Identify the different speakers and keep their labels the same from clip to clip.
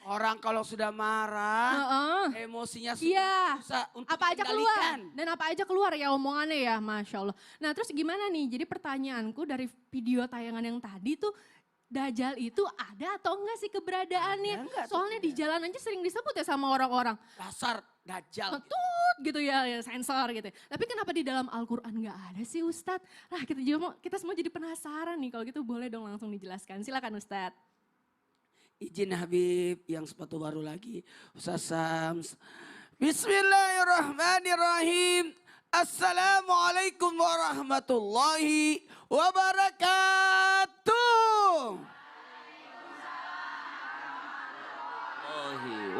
Speaker 1: Orang kalau sudah marah,
Speaker 2: Heeh.
Speaker 1: emosinya
Speaker 2: Iya,
Speaker 1: susah untuk
Speaker 2: apa aja keluar
Speaker 1: dikendalikan.
Speaker 2: dan apa aja keluar ya omongannya ya, Masya Allah. Nah terus gimana nih, jadi pertanyaanku dari video tayangan yang tadi tuh, Dajjal itu ada atau enggak sih keberadaannya?
Speaker 1: Ada enggak tuh
Speaker 2: Soalnya di
Speaker 1: tidak?
Speaker 2: jalan aja sering disebut ya sama orang-orang.
Speaker 1: Dasar dajjal.
Speaker 2: Ngetut gitu ya, ya sensor gitu. Tapi kenapa di dalam Al-Quran nggak ada sih Ustadz? Lah kita juga kita semua jadi penasaran nih, kalau gitu boleh dong langsung dijelaskan. Silakan Ustadz.
Speaker 1: Izin Habib yang sepatu baru lagi. Ustaz Sams. Bismillahirrahmanirrahim. Assalamualaikum warahmatullahi wabarakatuh.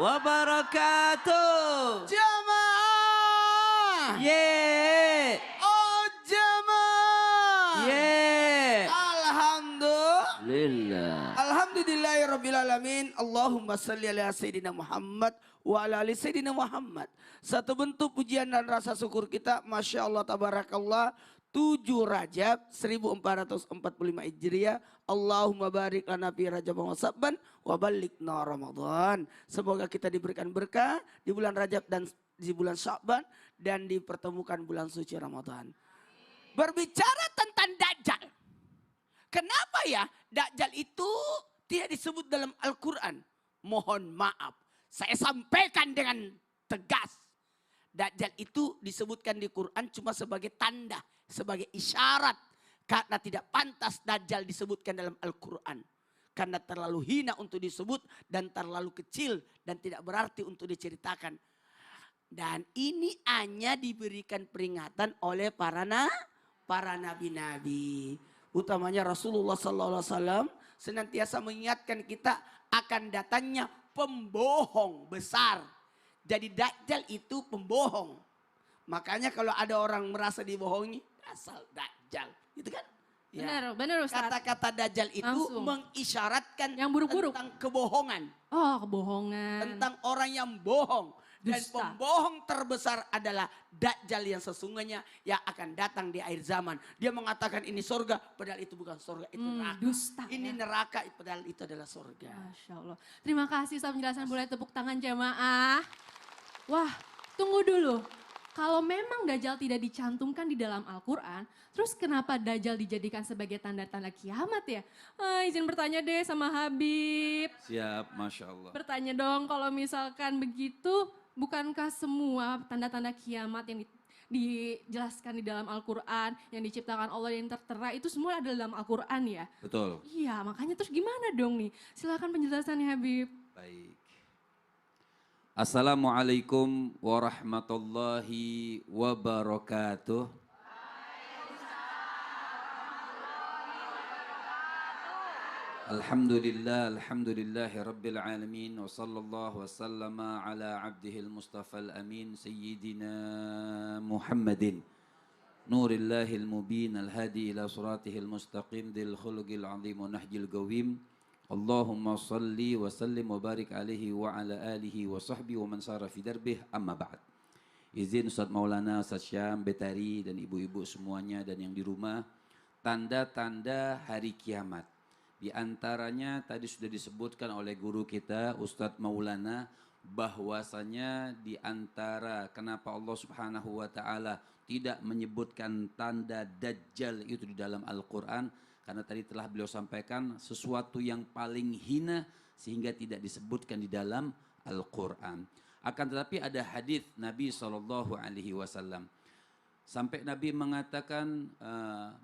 Speaker 3: Wabarakatuh.
Speaker 1: Jamaah.
Speaker 3: Yeah.
Speaker 1: Oh jamaah.
Speaker 3: Yeah.
Speaker 1: Alhamdulillah.
Speaker 3: Lillah.
Speaker 1: Alhamdulillahirrabbilalamin. Allahumma salli ala Sayyidina Muhammad wa ala ali Sayyidina Muhammad. Satu bentuk pujian dan rasa syukur kita. Masya Allah tabarakallah. 7 Rajab 1445 Hijriah. Allahumma barik lana fi Rajab wa Sabban wa balikna Ramadan. Semoga kita diberikan berkah di bulan Rajab dan di bulan Sya'ban dan dipertemukan bulan suci Ramadan. Berbicara tentang Dajjal. Kenapa ya Dajjal itu tidak disebut dalam Al-Quran? Mohon maaf, saya sampaikan dengan tegas. Dajjal itu disebutkan di Quran cuma sebagai tanda, sebagai isyarat. Karena tidak pantas Dajjal disebutkan dalam Al-Quran. Karena terlalu hina untuk disebut dan terlalu kecil dan tidak berarti untuk diceritakan. Dan ini hanya diberikan peringatan oleh para nabi-nabi. Utamanya Rasulullah SAW senantiasa mengingatkan kita akan datangnya pembohong besar. Jadi Dajjal itu pembohong. Makanya kalau ada orang merasa dibohongi, asal Dajjal. Gitu kan? Ya.
Speaker 2: Benar Ustaz.
Speaker 1: Kata-kata Dajjal itu
Speaker 2: Langsung.
Speaker 1: mengisyaratkan
Speaker 2: Yang buruk-buruk.
Speaker 1: tentang kebohongan.
Speaker 2: Oh kebohongan.
Speaker 1: Tentang orang yang bohong. Dan
Speaker 2: Dusta.
Speaker 1: pembohong terbesar adalah Dajjal yang sesungguhnya yang akan datang di akhir zaman. Dia mengatakan ini surga, padahal itu bukan surga, itu neraka.
Speaker 2: Dusta
Speaker 1: Ini
Speaker 2: ya.
Speaker 1: neraka, padahal itu adalah surga.
Speaker 2: Masya Allah. Terima kasih Ustaz penjelasan, boleh tepuk tangan jamaah. Wah tunggu dulu. Kalau memang Dajjal tidak dicantumkan di dalam Al-Quran, terus kenapa Dajjal dijadikan sebagai tanda-tanda kiamat ya? Izin bertanya deh sama Habib.
Speaker 3: Siap, Masya Allah.
Speaker 2: Bertanya dong kalau misalkan begitu, bukankah semua tanda-tanda kiamat yang dijelaskan di dalam Al-Quran, yang diciptakan Allah yang tertera, itu semua ada dalam Al-Quran ya?
Speaker 3: Betul.
Speaker 2: Iya, makanya terus gimana dong nih? Silakan penjelasannya Habib.
Speaker 3: Baik. Assalamualaikum warahmatullahi wabarakatuh. Alhamdulillahi rabbil alamin wa sallallahu wasallama ala abdihil mustafal amin sayyidina Muhammadin nurillahil mubin al-hadi ila suratihil mustaqim dil khuluqil azim wa nahjil gawim. Allahumma salli wa sallim wa barik alaihi wa ala alihi wa sahbihi wa man sara fi darbih amma ba'd. Izin Ustaz Maulana, Ustaz Syam, Betari dan ibu-ibu semuanya dan yang di rumah. Tanda-tanda hari kiamat. Di antaranya tadi sudah disebutkan oleh guru kita Ustaz Maulana bahwasanya di antara kenapa Allah Subhanahu wa taala tidak menyebutkan tanda Dajjal itu di dalam Al-Qur'an. Karena tadi telah beliau sampaikan sesuatu yang paling hina sehingga tidak disebutkan di dalam Al-Quran. Akan tetapi ada hadis Nabi SAW. Sampai Nabi mengatakan,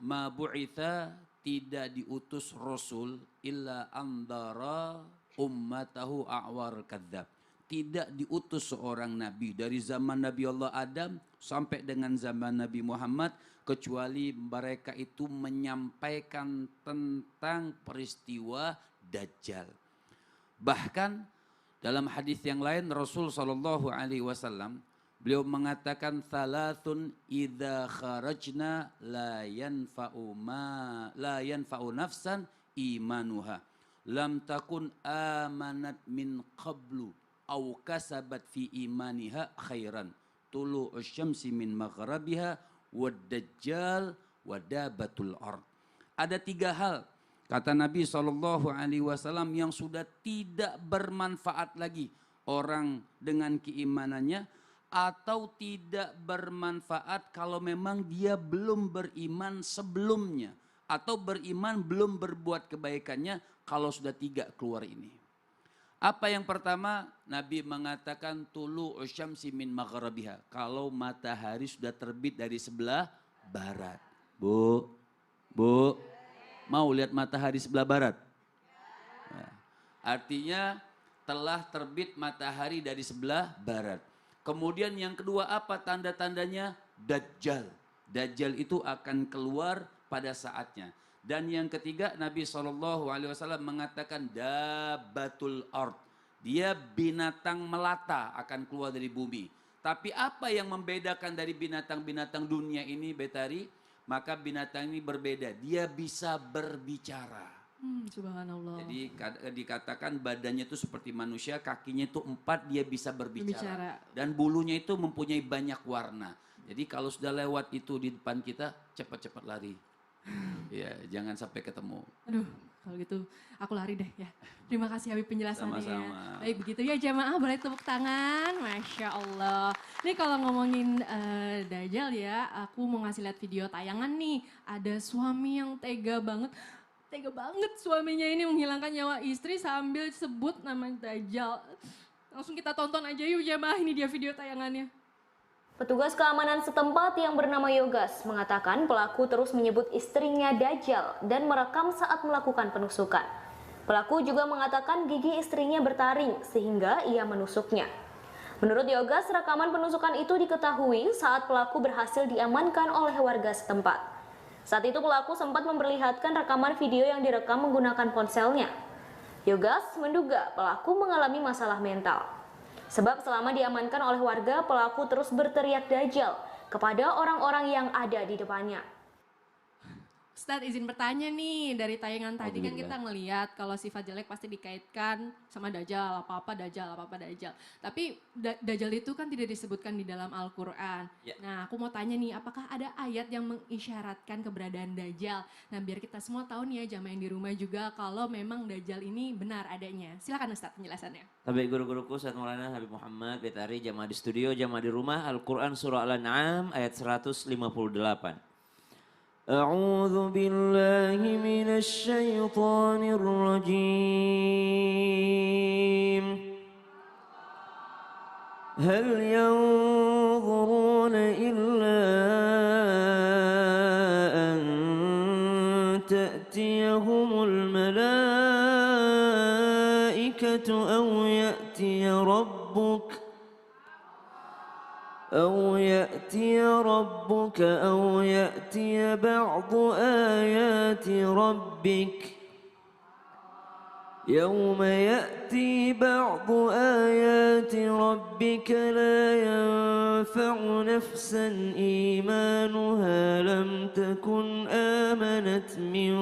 Speaker 3: ma bu'itha, tidak diutus Rasul illa andara ummatahu a'war kadzab. Tidak diutus seorang Nabi dari zaman Nabi Allah Adam sampai dengan zaman Nabi Muhammad kecuali mereka itu menyampaikan tentang peristiwa Dajjal. Bahkan dalam hadis yang lain Rasul SAW beliau mengatakan thalathun idza kharajna la yanfa'u nafsan imanuha lam takun amanat min qablu aw kasabat fi imaniha khairan tulu'us syamsi min maghrabiha wad-dajjal wadabatul ard. Ada 3 hal Kata Nabi SAW yang sudah tidak bermanfaat lagi orang dengan keimanannya, atau tidak bermanfaat kalau memang dia belum beriman sebelumnya, atau beriman belum berbuat kebaikannya, kalau sudah 3 keluar ini. Apa yang pertama? Nabi mengatakan tulu usyamsi min maghribiha. Kalau matahari sudah terbit dari sebelah barat. Bu, mau lihat matahari sebelah barat? Nah, artinya telah terbit matahari dari sebelah barat. Kemudian yang kedua apa tanda-tandanya? Dajjal. Dajjal itu akan keluar pada saatnya. Dan yang ketiga Nabi SAW mengatakan dabatul ard. Dia binatang melata akan keluar dari bumi. Tapi apa yang membedakan dari binatang-binatang dunia ini Betari? Maka binatang ini berbeda. Dia bisa berbicara.
Speaker 2: Subhanallah.
Speaker 3: Jadi dikatakan badannya itu seperti manusia, kakinya itu 4, dia bisa berbicara. Dan bulunya itu mempunyai banyak warna. Jadi kalau sudah lewat itu di depan kita, cepat-cepat lari. Ya, jangan sampai ketemu.
Speaker 2: Aduh, kalau gitu aku lari deh ya. Terima kasih Habib penjelasannya.
Speaker 3: Sama-sama.
Speaker 2: Baik begitu ya jamaah, boleh tepuk tangan. Masya Allah. Ini kalau ngomongin Dajjal ya, aku mau ngasih lihat video tayangan nih. Ada suami yang tega banget. Tega banget suaminya ini menghilangkan nyawa istri sambil sebut nama Dajjal. Langsung kita tonton aja yuk jamaah, ini dia video tayangannya.
Speaker 4: Petugas keamanan setempat yang bernama Yogas mengatakan pelaku terus menyebut istrinya Dajjal dan merekam saat melakukan penusukan. Pelaku juga mengatakan gigi istrinya bertaring sehingga ia menusuknya. Menurut Yogas, rekaman penusukan itu diketahui saat pelaku berhasil diamankan oleh warga setempat. Saat itu pelaku sempat memperlihatkan rekaman video yang direkam menggunakan ponselnya. Yogas menduga pelaku mengalami masalah mental. Sebab selama diamankan oleh warga, pelaku terus berteriak Dajjal kepada orang-orang yang ada di depannya.
Speaker 2: Ustadz izin bertanya nih, dari tayangan tadi kan kita ngelihat kalau sifat jelek pasti dikaitkan sama Dajjal, apa-apa Dajjal, apa-apa Dajjal. Tapi Dajjal itu kan tidak disebutkan di dalam Al-Quran. Ya. Nah aku mau tanya nih, apakah ada ayat yang mengisyaratkan keberadaan Dajjal? Nah biar kita semua tahu nih ya, jamaah yang di rumah juga, kalau memang Dajjal ini benar adanya. Silakan Ustadz penjelasannya.
Speaker 5: Tapi guru-guruku Ustadz Maulana Habib Muhammad Betari, jamaah di studio, jamaah di rumah, Al-Quran surah Al-An'am ayat 158. أعوذ بالله من الشيطان الرجيم هل ينظرون إلا أن تأتيهم الملائكة أو يأتي ربك أو يأتي بعض آيات ربك يوم يأتي بعض آيات ربك لا ينفع نفسا إيمانها لم تكن آمنت من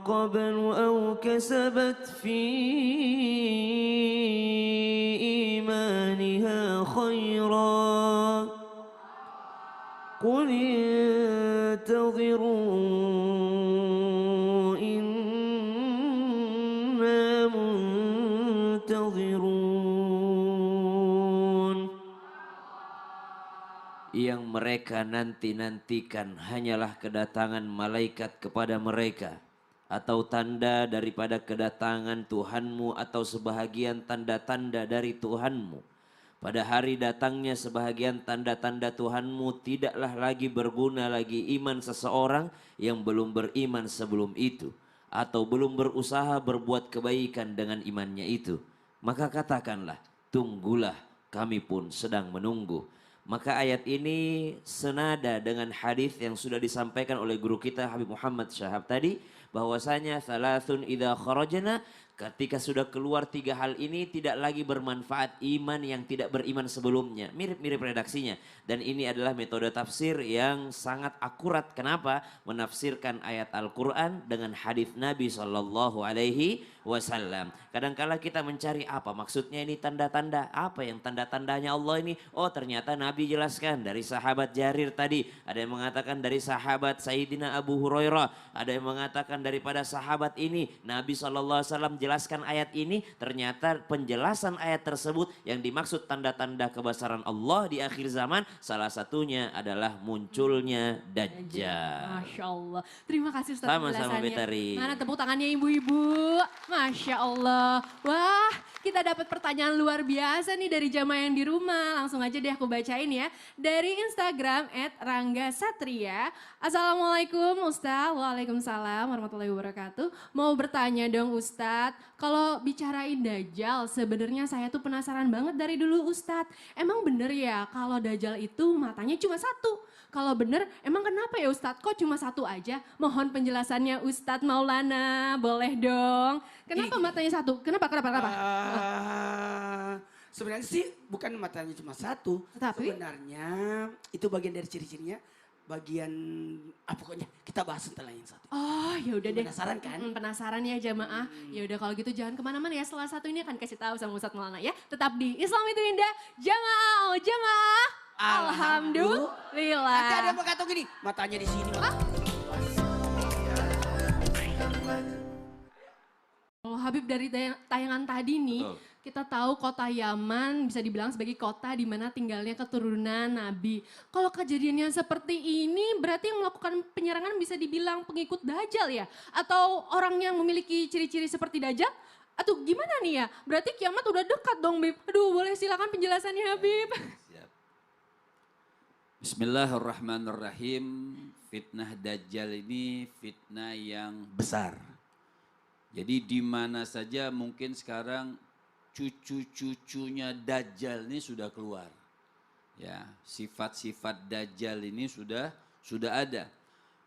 Speaker 5: قبل أو كسبت في إيمانها خيرا قل انتظروا إنا منتظرون. Yang mereka nanti-nantikan hanyalah kedatangan malaikat kepada mereka, atau tanda daripada kedatangan Tuhanmu, atau sebahagian tanda-tanda dari Tuhanmu. Pada hari datangnya sebahagian tanda-tanda Tuhanmu, tidaklah lagi berguna lagi iman seseorang yang belum beriman sebelum itu, atau belum berusaha berbuat kebaikan dengan imannya itu. Maka katakanlah, tunggulah, kami pun sedang menunggu. Maka ayat ini senada dengan hadis yang sudah disampaikan oleh guru kita Habib Muhammad Syahab tadi, bahwasanya thalathun idza kharajna Ketika sudah keluar 3 hal ini tidak lagi bermanfaat iman yang tidak beriman sebelumnya. Mirip-mirip redaksinya. Dan ini adalah metode tafsir yang sangat akurat. Kenapa? Menafsirkan ayat Al-Quran dengan hadis Nabi SAW. Kadangkala kita mencari apa maksudnya ini tanda-tanda. Apa yang tanda-tandanya Allah ini? Oh ternyata Nabi jelaskan dari sahabat Jarir tadi. Ada yang mengatakan dari sahabat Sayyidina Abu Hurairah. Ada yang mengatakan daripada sahabat ini. Nabi SAW jelaskan ayat ini, ternyata penjelasan ayat tersebut yang dimaksud tanda-tanda kebesaran Allah di akhir zaman, salah satunya adalah munculnya Dajjal.
Speaker 2: Masya Allah. Terima kasih Ustaz
Speaker 5: Sama-sama,
Speaker 2: penjelasannya.
Speaker 5: Betari.
Speaker 2: Mana tepuk tangannya ibu-ibu. Masya Allah. Wah, kita dapat pertanyaan luar biasa nih dari jamaah yang di rumah. Langsung aja deh aku bacain ya. Dari Instagram @ranggasatria. Assalamualaikum Ustaz. Waalaikumsalam warahmatullahi wabarakatuh. Mau bertanya dong Ustaz. Kalau bicarain Dajjal, sebenarnya saya tuh penasaran banget dari dulu Ustadz. Emang bener ya kalau Dajjal itu matanya cuma satu? Kalau bener, emang kenapa ya Ustadz? Kok cuma satu aja? Mohon penjelasannya Ustadz Maulana, boleh dong. Kenapa matanya satu? Kenapa?
Speaker 1: Sebenarnya sih bukan matanya cuma satu.
Speaker 2: Tetapi?
Speaker 1: Sebenarnya itu bagian dari ciri-cirinya. Bagian pokoknya kita bahas setelah yang satu.
Speaker 2: Oh ya udah deh.
Speaker 1: Penasaran kan?
Speaker 2: Penasaran ya jamaah. Ya udah kalau gitu jangan kemana-mana ya. Setelah satu ini akan kasih tahu sama Ustadz Maulana ya. Tetap di Islam itu indah. Jamaah, oh jamaah. Alhamdulillah.
Speaker 1: Nanti ada yang berkata gini, matanya di sini.
Speaker 2: Kalau Habib dari tayangan tadi nih,
Speaker 3: Betul.
Speaker 2: kita tahu kota Yaman bisa dibilang sebagai kota di mana tinggalnya keturunan Nabi. Kalau kejadiannya seperti ini berarti yang melakukan penyerangan bisa dibilang pengikut Dajjal ya? Atau orang yang memiliki ciri-ciri seperti Dajjal? Atau gimana nih ya? Berarti kiamat udah dekat dong Bib. Aduh boleh silakan penjelasannya Habib.
Speaker 3: Siap. Bismillahirrahmanirrahim. Fitnah Dajjal ini fitnah yang besar. Jadi di mana saja mungkin sekarang cucu-cucunya Dajjal ini sudah keluar. Ya, sifat-sifat Dajjal ini sudah ada.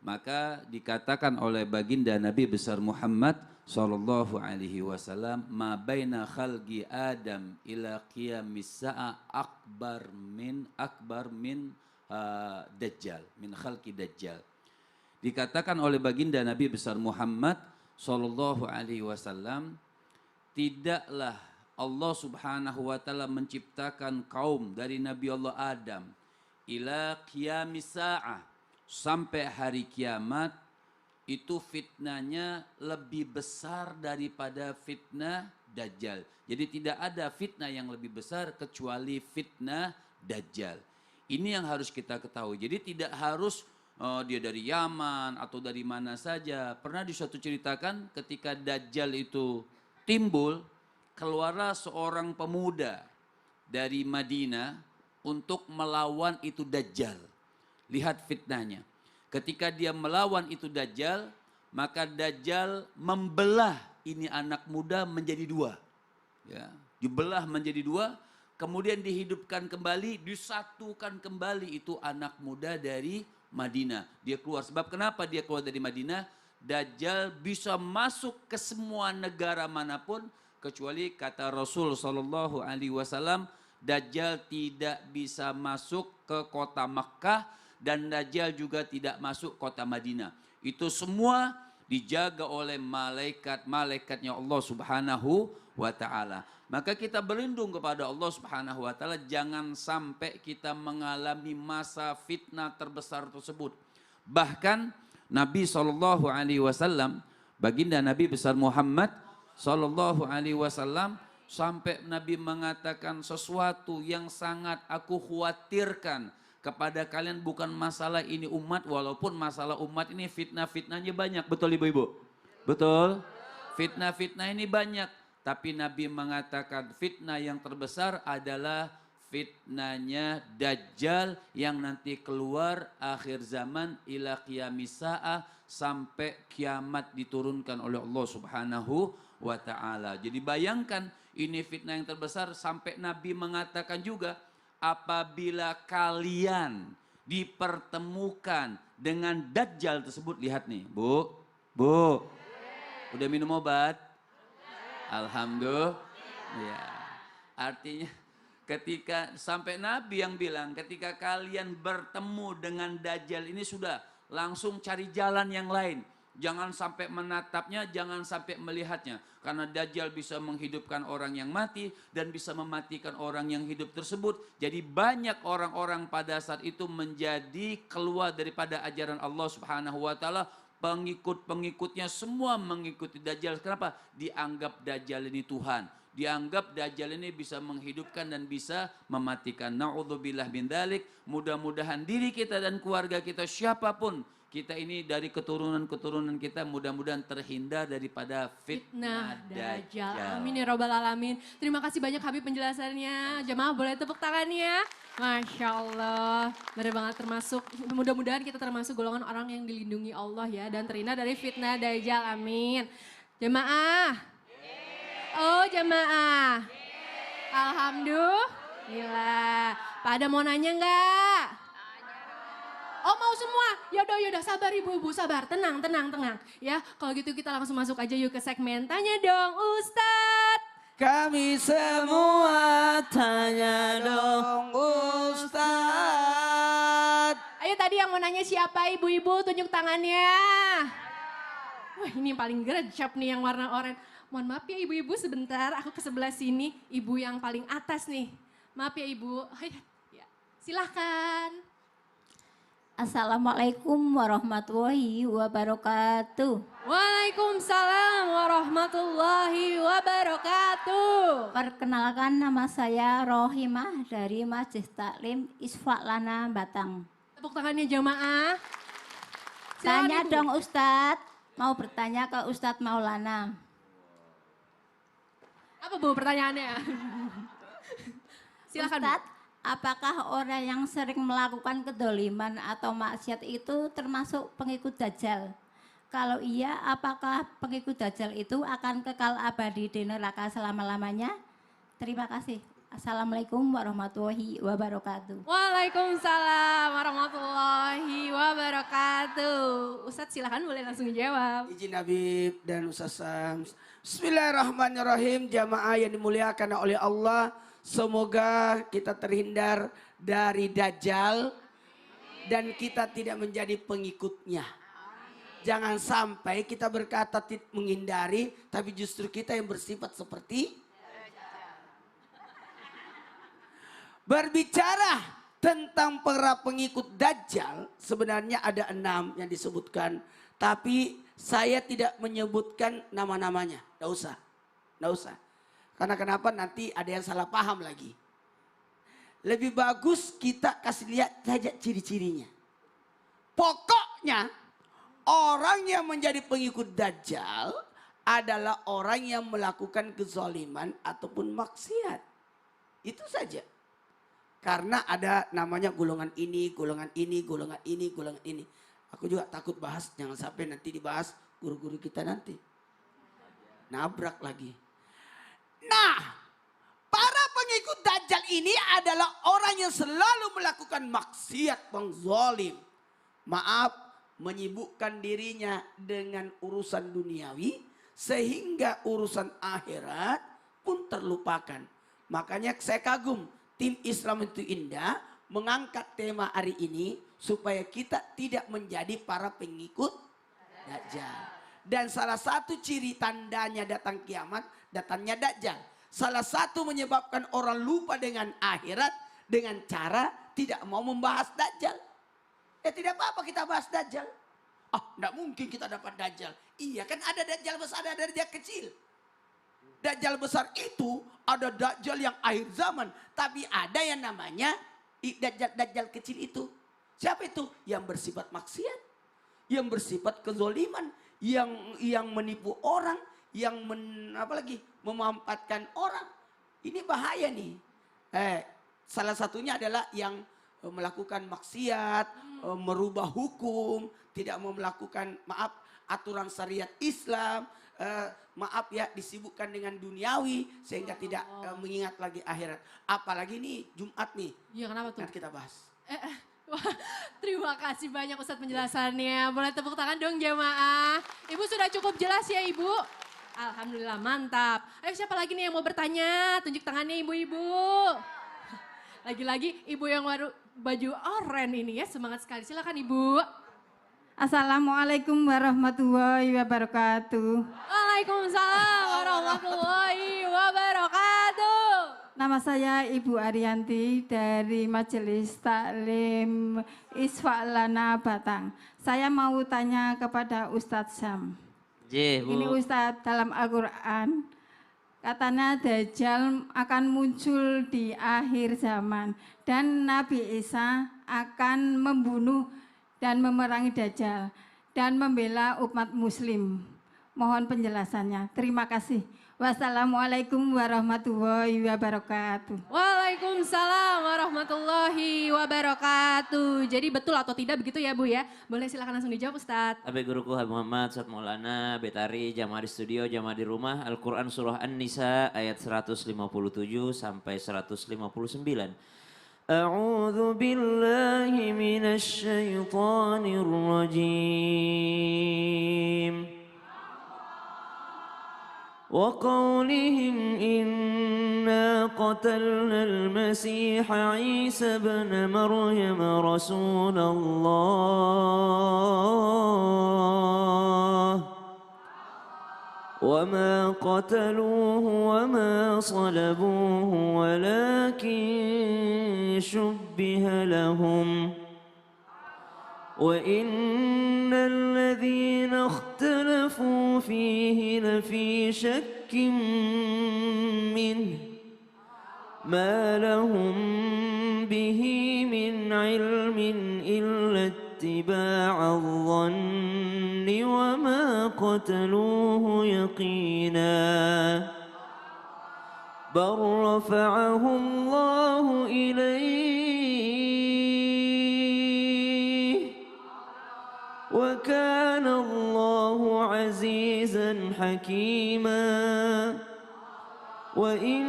Speaker 3: Maka dikatakan oleh baginda Nabi besar Muhammad sallallahu alaihi wasallam, "Ma baina khalqi Adam ila qiyamis sa'a akbar min Dajjal, min khalqi Dajjal." Dikatakan oleh baginda Nabi besar Muhammad sallallahu alaihi wasallam, tidaklah Allah Subhanahu wa taala menciptakan kaum dari Nabi Allah Adam ila qiyamis sa'ah sampai hari kiamat itu fitnahnya lebih besar daripada fitnah Dajjal. Jadi tidak ada fitnah yang lebih besar kecuali fitnah Dajjal. Ini yang harus kita ketahui. Jadi tidak harus dia dari Yaman atau dari mana saja. Pernah di suatu ceritakan ketika Dajjal itu timbul, keluarlah seorang pemuda dari Madinah untuk melawan itu Dajjal. Lihat fitnahnya. Ketika dia melawan itu Dajjal, maka Dajjal membelah ini anak muda menjadi dua. Ya, dibelah menjadi dua, kemudian dihidupkan kembali, disatukan kembali itu anak muda dari Madinah. Dia keluar. Sebab kenapa dia keluar dari Madinah? Dajjal bisa masuk ke semua negara manapun, kecuali kata Rasul sallallahu alaihi wasallam, Dajjal tidak bisa masuk ke kota Makkah dan Dajjal juga tidak masuk kota Madinah. Itu semua dijaga oleh malaikat-malaikatnya Allah Subhanahu wa taala. Maka kita berlindung kepada Allah Subhanahu wa taala jangan sampai kita mengalami masa fitnah terbesar tersebut. Bahkan Nabi sallallahu alaihi wasallam, baginda Nabi besar Muhammad sallallahu alaihi wasallam, sampai Nabi mengatakan sesuatu yang sangat aku khawatirkan kepada kalian, bukan masalah ini umat, walaupun masalah umat ini fitnah-fitnahnya banyak. Betul ibu-ibu? Betul? Fitnah-fitnah ini banyak. Tapi Nabi mengatakan fitnah yang terbesar adalah fitnahnya Dajjal yang nanti keluar akhir zaman ila qiyamis sa'ah, sampai kiamat diturunkan oleh Allah Subhanahu wa taala. Jadi bayangkan ini fitnah yang terbesar sampai Nabi mengatakan juga, apabila kalian dipertemukan dengan Dajjal tersebut, lihat nih, Bu. Udah minum obat? Alhamdulillah. Ya. Artinya ketika sampai Nabi yang bilang ketika kalian bertemu dengan Dajjal ini sudah langsung cari jalan yang lain. Jangan sampai menatapnya, jangan sampai melihatnya. Karena Dajjal bisa menghidupkan orang yang mati dan bisa mematikan orang yang hidup tersebut. Jadi banyak orang-orang pada saat itu menjadi keluar daripada ajaran Allah Subhanahu wa taala. Pengikut-pengikutnya semua mengikuti Dajjal. Kenapa? Dianggap Dajjal ini Tuhan. Dianggap Dajjal ini bisa menghidupkan dan bisa mematikan. Na'udzubillah min dzalik. Mudah-mudahan diri kita dan keluarga kita siapapun kita ini dari keturunan-keturunan kita mudah-mudahan terhindar daripada fitnah Dajjal.
Speaker 2: Amin ya robbal alamin. Terima kasih banyak Habib penjelasannya. Jamaah boleh tepuk tangannya. Masya Allah. Benar banget termasuk, mudah-mudahan kita termasuk golongan orang yang dilindungi Allah ya. Dan terhindar dari fitnah Dajjal. Amin. Jamaah. Oh jamaah. Alhamdulillah. Pada mau nanya enggak? Oh mau semua? Yaudah sabar ibu-ibu sabar, tenang. Ya kalau gitu kita langsung masuk aja yuk ke segmen Tanya Dong Ustadz.
Speaker 1: Kami semua tanya dong Ustadz.
Speaker 2: Ayo tadi yang mau nanya siapa ibu-ibu tunjuk tangannya. Wah ini paling gercep nih yang warna oranye. Mohon maaf ya ibu-ibu sebentar aku ke sebelah sini. Ibu yang paling atas nih. Maaf ya ibu. Ya, silahkan.
Speaker 6: Assalamualaikum warahmatullahi wabarakatuh.
Speaker 2: Waalaikumsalam warahmatullahi wabarakatuh.
Speaker 6: Perkenalkan nama saya Rohimah dari Masjid Taklim Isfaq Lana Batang.
Speaker 2: Tepuk tangannya jamaah.
Speaker 6: Tanya
Speaker 2: Ibu.
Speaker 6: dong Ustadz, mau bertanya ke Ustadz Maulana.
Speaker 2: Apa Bu pertanyaannya? Silakan.
Speaker 6: Ustadz, apakah orang yang sering melakukan kedoliman atau maksiat itu termasuk pengikut Dajjal? Kalau iya, apakah pengikut Dajjal itu akan kekal abadi di neraka selama-lamanya? Terima kasih. Assalamualaikum warahmatullahi wabarakatuh.
Speaker 2: Waalaikumsalam warahmatullahi wabarakatuh. Ustadz silakan boleh langsung jawab.
Speaker 1: Izin Habib dan Ustaz Sams. Bismillahirrahmanirrahim. Jamaah yang dimuliakan oleh Allah. Semoga kita terhindar dari Dajjal dan kita tidak menjadi pengikutnya. Jangan sampai kita berkata menghindari tapi justru kita yang bersifat seperti berbicara tentang para pengikut Dajjal. Sebenarnya ada 6 yang disebutkan. Tapi saya tidak menyebutkan nama-namanya. Nggak usah. Karena kenapa nanti ada yang salah paham lagi. Lebih bagus kita kasih lihat saja ciri-cirinya. Pokoknya orang yang menjadi pengikut Dajjal adalah orang yang melakukan kezaliman ataupun maksiat. Itu saja. Karena ada namanya golongan ini, golongan ini, golongan ini, golongan ini. Aku juga takut bahas, jangan sampai nanti dibahas guru-guru kita nanti. Nabrak lagi. Nah, para pengikut Dajjal ini adalah orang yang selalu melakukan maksiat, pengzalim. Maaf, menyibukkan dirinya dengan urusan duniawi sehingga urusan akhirat pun terlupakan. Makanya saya kagum tim Islam itu Indah mengangkat tema hari ini supaya kita tidak menjadi para pengikut Dajjal. Dan salah satu ciri tandanya datang kiamat, datangnya Dajjal. Salah satu menyebabkan orang lupa dengan akhirat dengan cara tidak mau membahas Dajjal. Tidak apa-apa kita bahas Dajjal. Tidak mungkin kita dapat Dajjal. Iya kan ada Dajjal besar, ada Dajjal kecil. Dajjal besar itu ada Dajjal yang akhir zaman. Tapi ada yang namanya Dajjal kecil itu. Siapa itu? Yang bersifat maksiat. Yang bersifat kezoliman. Yang menipu orang. Yang memanfaatkan orang. Ini bahaya nih. Salah satunya adalah yang melakukan maksiat. Merubah hukum. Tidak mau melakukan aturan syariat Islam. Disibukkan dengan duniawi sehingga tidak mengingat lagi akhirat. Apalagi nih Jumat nih.
Speaker 2: Iya kenapa tuh?
Speaker 1: Nanti kita bahas.
Speaker 2: Wah, terima kasih banyak Ustadz penjelasannya. Boleh tepuk tangan dong jamaah. Ibu sudah cukup jelas ya Ibu? Alhamdulillah, mantap. Ayo siapa lagi nih yang mau bertanya? Tunjuk tangannya ibu-ibu. Lagi-lagi ibu yang baru baju oranye ini ya, semangat sekali. Silakan ibu.
Speaker 6: Assalamualaikum warahmatullahi wabarakatuh.
Speaker 2: Waalaikumsalam warahmatullahi wabarakatuh.
Speaker 6: Nama saya Ibu Arianti dari Majelis Taklim Isfa'lana Batang. Saya mau tanya kepada Ustadz Syam. Ini Ustadz, dalam Al-Quran katanya Dajjal akan muncul di akhir zaman dan Nabi Isa akan membunuh dan memerangi Dajjal dan membela umat muslim. Mohon penjelasannya. Terima kasih. Wassalamualaikum warahmatullahi wabarakatuh.
Speaker 2: Waalaikumsalam warahmatullahi wabarakatuh. Jadi betul atau tidak begitu ya Bu ya? Boleh silakan langsung dijawab Ustadz.
Speaker 5: Abi guruku Habib Muhammad Ustadz Maulana Betari, jamaah di studio, jamaah di rumah. Al-Quran surah An-Nisa ayat 157 sampai 159. A'udzu billahi minasy syaithanir rajim. وقولهم إنا قتلنا المسيح عيسى ابن مريم رسول الله وما قتلوه وما صلبوه ولكن شبه لهم وإن الذين اختلفوا فيه لفي شك منه ما لهم به من علم إلا اتباع الظن وما قتلوه يقينا بل رفعه الله إليه وكان الله عزيزا حكيما وإن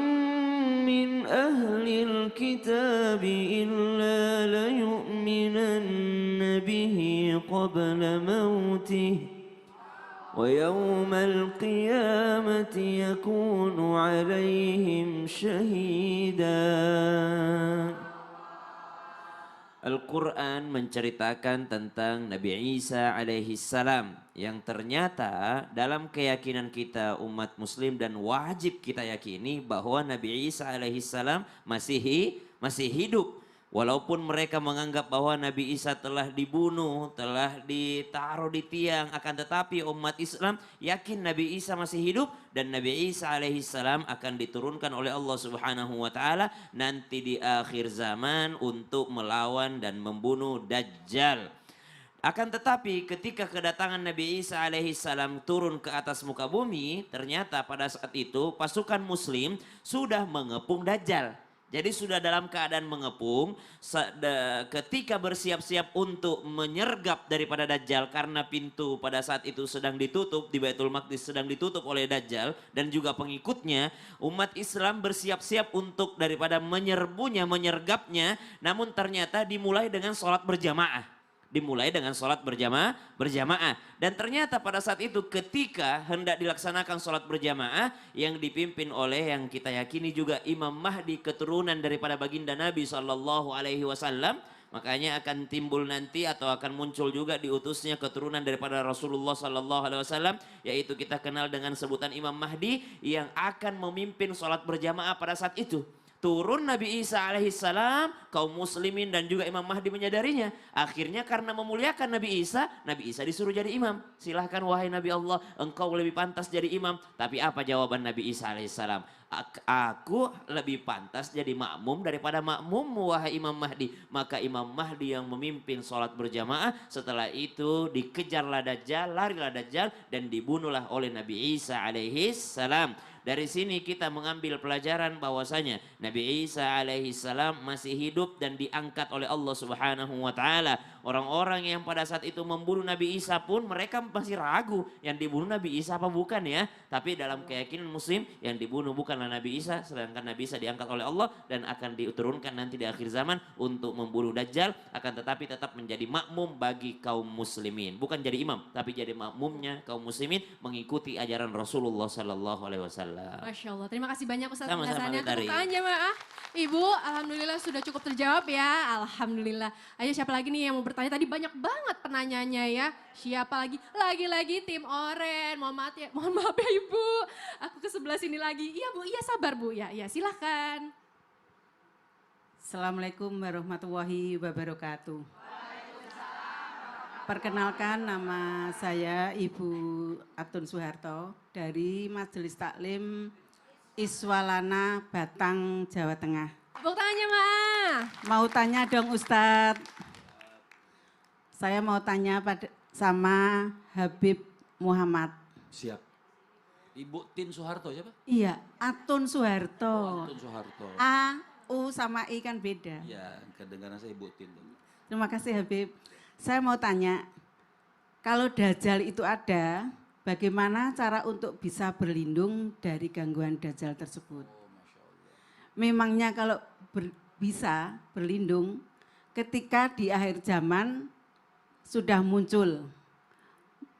Speaker 5: من أهل الكتاب إلا ليؤمنن به قبل موته ويوم القيامة يكون عليهم شهيدا. Al-Quran menceritakan tentang Nabi Isa alaihi salam yang ternyata dalam keyakinan kita umat muslim dan wajib kita yakini bahwa Nabi Isa alaihi salam masih hidup. Walaupun mereka menganggap bahwa Nabi Isa telah dibunuh, telah ditaruh di tiang, akan tetapi umat Islam yakin Nabi Isa masih hidup dan Nabi Isa alaihi salam akan diturunkan oleh Allah Subhanahu wa taala nanti di akhir zaman untuk melawan dan membunuh Dajjal. Akan tetapi ketika kedatangan Nabi Isa alaihi salam turun ke atas muka bumi, ternyata pada saat itu pasukan muslim sudah mengepung Dajjal. Jadi sudah dalam keadaan mengepung, ketika bersiap-siap untuk menyergap daripada Dajjal karena pintu pada saat itu sedang ditutup, di Baitul Maqdis sedang ditutup oleh Dajjal dan juga pengikutnya, umat Islam bersiap-siap untuk daripada menyerbunya, menyergapnya, namun ternyata dimulai dengan sholat berjamaah. Berjamaah. Dan ternyata pada saat itu ketika hendak dilaksanakan sholat berjamaah yang dipimpin oleh yang kita yakini juga Imam Mahdi keturunan daripada baginda Nabi SAW. Makanya akan timbul nanti atau akan muncul juga diutusnya keturunan daripada Rasulullah SAW. Yaitu kita kenal dengan sebutan Imam Mahdi yang akan memimpin sholat berjamaah pada saat itu. Turun Nabi Isa alaihissalam, kaum muslimin dan juga Imam Mahdi menyadarinya. Akhirnya karena memuliakan Nabi Isa disuruh jadi imam. Silahkan wahai Nabi Allah, engkau lebih pantas jadi imam. Tapi apa jawaban Nabi Isa alaihissalam? Aku lebih pantas jadi makmum daripada makmum wahai Imam Mahdi. Maka Imam Mahdi yang memimpin sholat berjamaah. Setelah itu dikejarlah Dajjal, larilah Dajjal dan dibunuhlah oleh Nabi Isa alaihissalam. Dari sini kita mengambil pelajaran bahwasanya Nabi Isa alaihi salam masih hidup dan diangkat oleh Allah Subhanahu wa taala. Orang-orang yang pada saat itu membunuh Nabi Isa pun mereka masih ragu yang dibunuh Nabi Isa apa bukan ya. Tapi dalam keyakinan muslim yang dibunuh bukan adalah Nabi Isa, sedangkan Nabi Isa diangkat oleh Allah dan akan diturunkan nanti di akhir zaman untuk membunuh Dajjal, akan tetapi tetap menjadi makmum bagi kaum muslimin. Bukan jadi imam, tapi jadi makmumnya kaum muslimin mengikuti ajaran Rasulullah sallallahu alaihi wasallam.
Speaker 2: Masya Allah, terima kasih banyak Ustaz
Speaker 5: Sama-sama,
Speaker 2: penjelasannya.
Speaker 5: Tari.
Speaker 2: Tepuk tangan jemaah. Ibu, alhamdulillah sudah cukup terjawab ya. Alhamdulillah. Ayo siapa lagi nih yang mau bertanya? Tadi banyak banget penanyanya ya. Siapa lagi? Lagi-lagi tim Oren. Mohon maaf ya Ibu. Aku ke sebelah sini lagi. Iya Bu, iya sabar Bu. Ya, silahkan.
Speaker 7: Assalamualaikum warahmatullahi wabarakatuh. Perkenalkan, nama saya Ibu Atun Soeharto dari Majelis Taklim Iswalana Batang, Jawa Tengah.
Speaker 2: Tepuk tangan jemaah.
Speaker 7: Mau tanya dong Ustadz. Saya mau tanya sama Habib Muhammad.
Speaker 3: Siap. Ibu Tin Soeharto siapa?
Speaker 7: Iya, Atun Soeharto.
Speaker 3: Tun Soeharto.
Speaker 7: A, U sama I kan beda.
Speaker 3: Ya, kedengaran saya Ibu Tin.
Speaker 7: Terima kasih Habib. Saya mau tanya, kalau Dajjal itu ada, bagaimana cara untuk bisa berlindung dari gangguan Dajjal tersebut? Memangnya kalau bisa berlindung ketika di akhir zaman sudah muncul.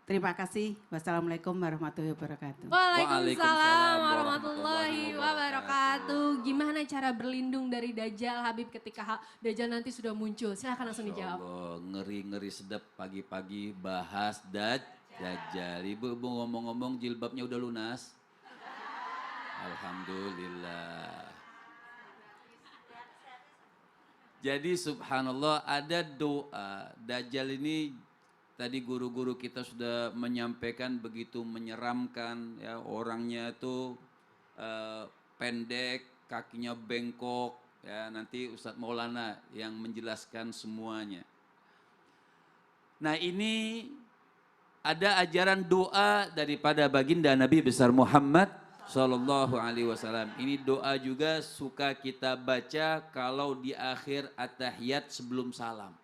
Speaker 7: Terima kasih. Wassalamualaikum warahmatullahi wabarakatuh.
Speaker 2: Waalaikumsalam warahmatullahi wabarakatuh. Gimana cara berlindung dari Dajjal Habib ketika Dajjal nanti sudah muncul? Silahkan langsung dijawab.
Speaker 3: Allah, ngeri-ngeri sedap pagi-pagi bahas Dajjal. Ibu ngomong-ngomong jilbabnya udah lunas. Alhamdulillah. Jadi subhanallah ada doa. Dajjal ini tadi guru-guru kita sudah menyampaikan begitu menyeramkan ya, orangnya tuh pendek, kakinya bengkok ya, nanti Ustadz Maulana yang menjelaskan semuanya. Nah, ini ada ajaran doa daripada baginda Nabi besar Muhammad Sallallahu Alaihi Wasallam. Ini doa juga suka kita baca kalau di akhir at-tahiyat sebelum salam.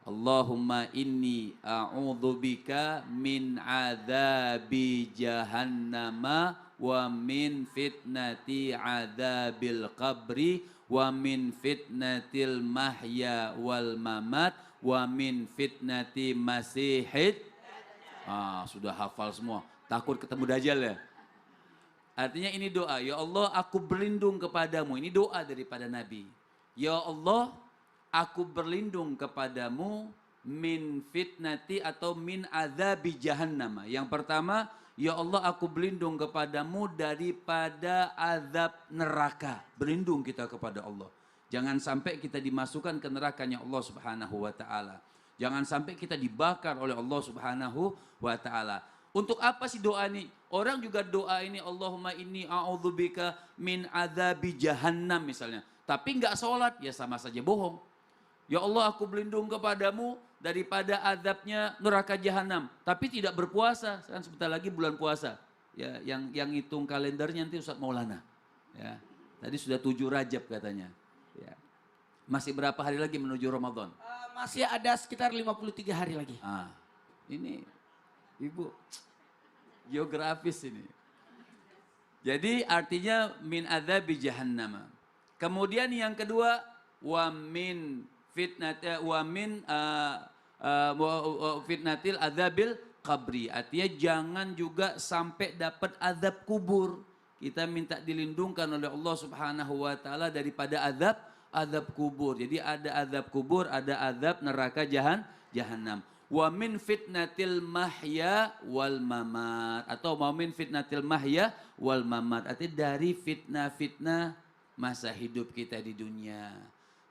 Speaker 3: Allahumma inni a'udzubika min adzabi jahannama wa min fitnati adzabil qabri wa min fitnatil mahya wal mamat wa min fitnati masihid. Sudah hafal semua. Takut ketemu Dajjal ya? Artinya ini doa, ya Allah aku berlindung kepadamu. Ini doa daripada Nabi. Ya Allah aku berlindung kepadamu min fitnati atau min azabi jahannam. Yang pertama, ya Allah aku berlindung kepadamu daripada azab neraka. Berlindung kita kepada Allah. Jangan sampai kita dimasukkan ke nerakanya Allah Subhanahu wa taala. Jangan sampai kita dibakar oleh Allah Subhanahu wa taala. Untuk apa sih doa ini? Orang juga doa ini Allahumma inni a'udzubika min azabi jahannam misalnya. Tapi enggak sholat, ya sama saja bohong. Ya Allah aku berlindung kepadamu daripada azabnya neraka jahanam. Tapi tidak berpuasa, kan sebentar lagi bulan puasa. Ya, yang hitung kalendernya nanti Ustadz Maulana. Ya, tadi sudah 7 Rajab katanya. Ya. Masih berapa hari lagi menuju Ramadan?
Speaker 1: Masih ada sekitar 53 hari lagi.
Speaker 3: Ini Ibu geografis ini. Jadi artinya min adzabi jahannam. Kemudian yang kedua wa min fitnatil adzabil qabri. Artinya jangan juga sampai dapat azab kubur. Kita minta dilindungkan oleh Allah Subhanahu wa taala daripada azab kubur. Jadi ada azab kubur, ada azab neraka jahanam. Wa min fitnatil mahya wal mamat, atau wa min fitnatil mahya wal mamat, artinya dari fitnah-fitnah masa hidup kita di dunia.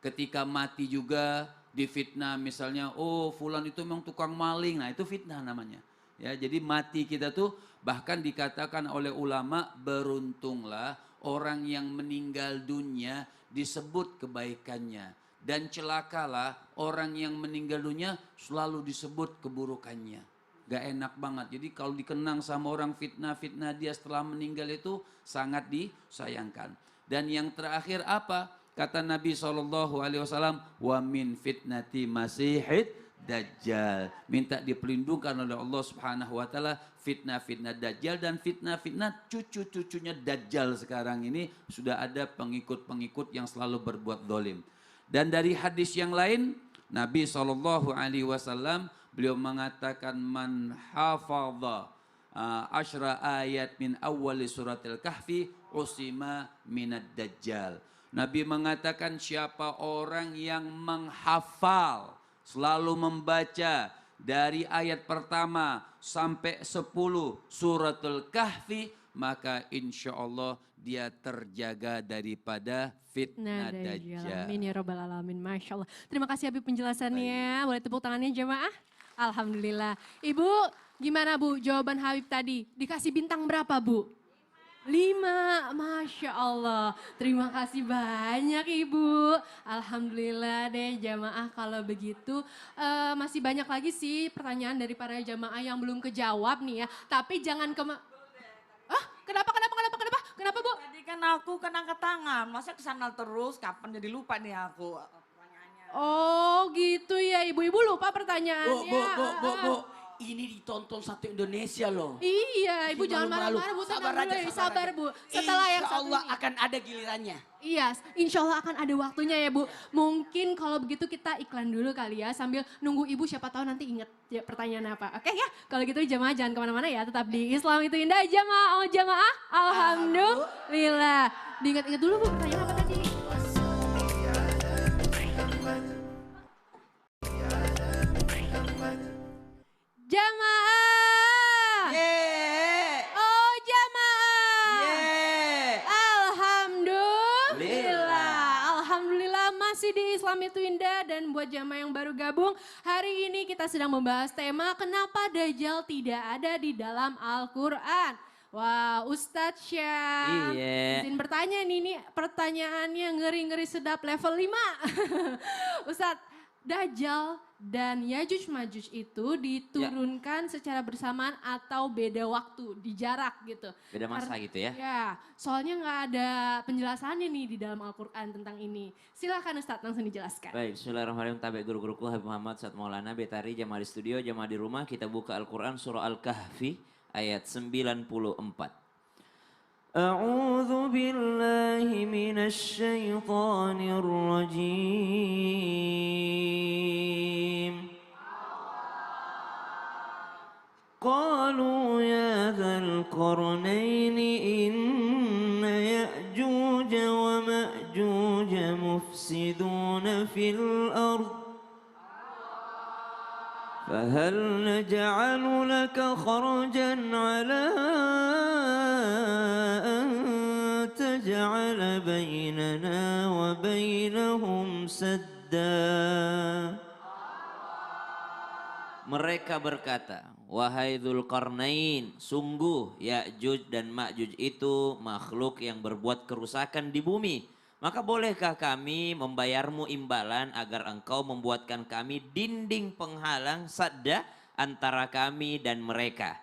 Speaker 3: Ketika mati juga difitnah, misalnya fulan itu memang tukang maling, nah itu fitnah namanya. Ya, jadi mati kita tuh bahkan dikatakan oleh ulama, beruntunglah orang yang meninggal dunia disebut kebaikannya. Dan celakalah orang yang meninggal dunia selalu disebut keburukannya. Gak enak banget. Jadi kalau dikenang sama orang fitnah dia setelah meninggal itu sangat disayangkan. Dan yang terakhir apa? Kata Nabi SAW, wa min fitnati masihid Dajjal. Minta diperlindungkan oleh Allah Subhanahu wa taala fitnah-fitnah Dajjal dan fitnah-fitnah cucu-cucunya Dajjal sekarang ini sudah ada pengikut-pengikut yang selalu berbuat zalim. Dan dari hadis yang lain Nabi SAW beliau mengatakan man hafadha asyra ayat min awwali suratil kahfi usima minad dajjal. Nabi mengatakan siapa orang yang menghafal selalu membaca dari ayat pertama sampai 10 suratul kahfi, maka insya Allah dia terjaga daripada fitnah dajjal.
Speaker 2: Amin ya robbal alamin, Masya Allah. Terima kasih Habib penjelasannya, boleh tepuk tangannya jemaah. Alhamdulillah. Ibu gimana Bu jawaban Habib tadi? Dikasih bintang berapa Bu? 5, Masya Allah. Terima kasih banyak Ibu. Alhamdulillah deh jamaah kalau begitu. Masih banyak lagi sih pertanyaan dari para jamaah yang belum kejawab nih ya. Tapi jangan Kenapa Bu?
Speaker 8: Tadi kan aku kena ke tangan, masa kesana terus, kapan jadi lupa nih aku pertanyaannya.
Speaker 2: Oh gitu ya Ibu-ibu lupa pertanyaannya.
Speaker 1: Bu. Ini ditonton satu Indonesia loh.
Speaker 2: Iya, Ibu jangan
Speaker 1: Malu-malu.
Speaker 2: marah-marah Bu,
Speaker 1: Sabar
Speaker 2: tenang
Speaker 1: aja,
Speaker 2: dulu,
Speaker 1: sabar
Speaker 2: sabar
Speaker 1: aja.
Speaker 2: Bu. Setelah yang
Speaker 1: Insya
Speaker 2: satu
Speaker 1: Allah
Speaker 2: ini.
Speaker 1: akan ada gilirannya.
Speaker 2: Iya, insya Allah akan ada waktunya ya Bu. Mungkin kalau begitu kita iklan dulu kali ya sambil nunggu Ibu siapa tahu nanti inget ya, pertanyaan apa. Oke ya, kalau gitu jamaah jangan kemana-mana ya. Tetap di Islam itu indah jamaah. Alhamdulillah. Diingat-ingat dulu Bu pertanyaan apa tadi. Jamaah. Oh jamaah. Alhamdulillah masih di Islam itu indah dan buat jamaah yang baru gabung hari ini kita sedang membahas tema kenapa Dajjal tidak ada di dalam Al-Quran. Wah Ustadz Syam, izin bertanya nih, ini pertanyaannya ngeri-ngeri sedap level 5. Ustadz, Dajjal dan Yajuj Majuj itu diturunkan secara bersamaan atau beda waktu, di jarak gitu.
Speaker 5: Beda masa gitu ya?
Speaker 2: Ya, soalnya nggak ada penjelasannya nih di dalam Al-Quran tentang ini. Silakan Ustadz langsung dijelaskan.
Speaker 5: Baik, bismillahirrahmanirrahim. Tabe guru-guruku Habib Muhammad Saad Maulana Betari, jamaah di studio, jamaah di rumah. Kita buka Al-Quran surah Al-Kahfi ayat 94. A'udzu billahi minasy syaithanir rajim. Qalu ya dzal qarnaini inna ya'juj wa ma'juj mufsiduna fil ardh فهل نجعل لك خرجا على أن تجعل بيننا وبينهم سدا. Mereka berkata, wahai Dzulqarnain, sungguh Ya'juj dan Ma'juj itu makhluk yang berbuat kerusakan di bumi. Maka bolehkah kami membayarmu imbalan agar engkau membuatkan kami dinding penghalang sadda antara kami dan mereka.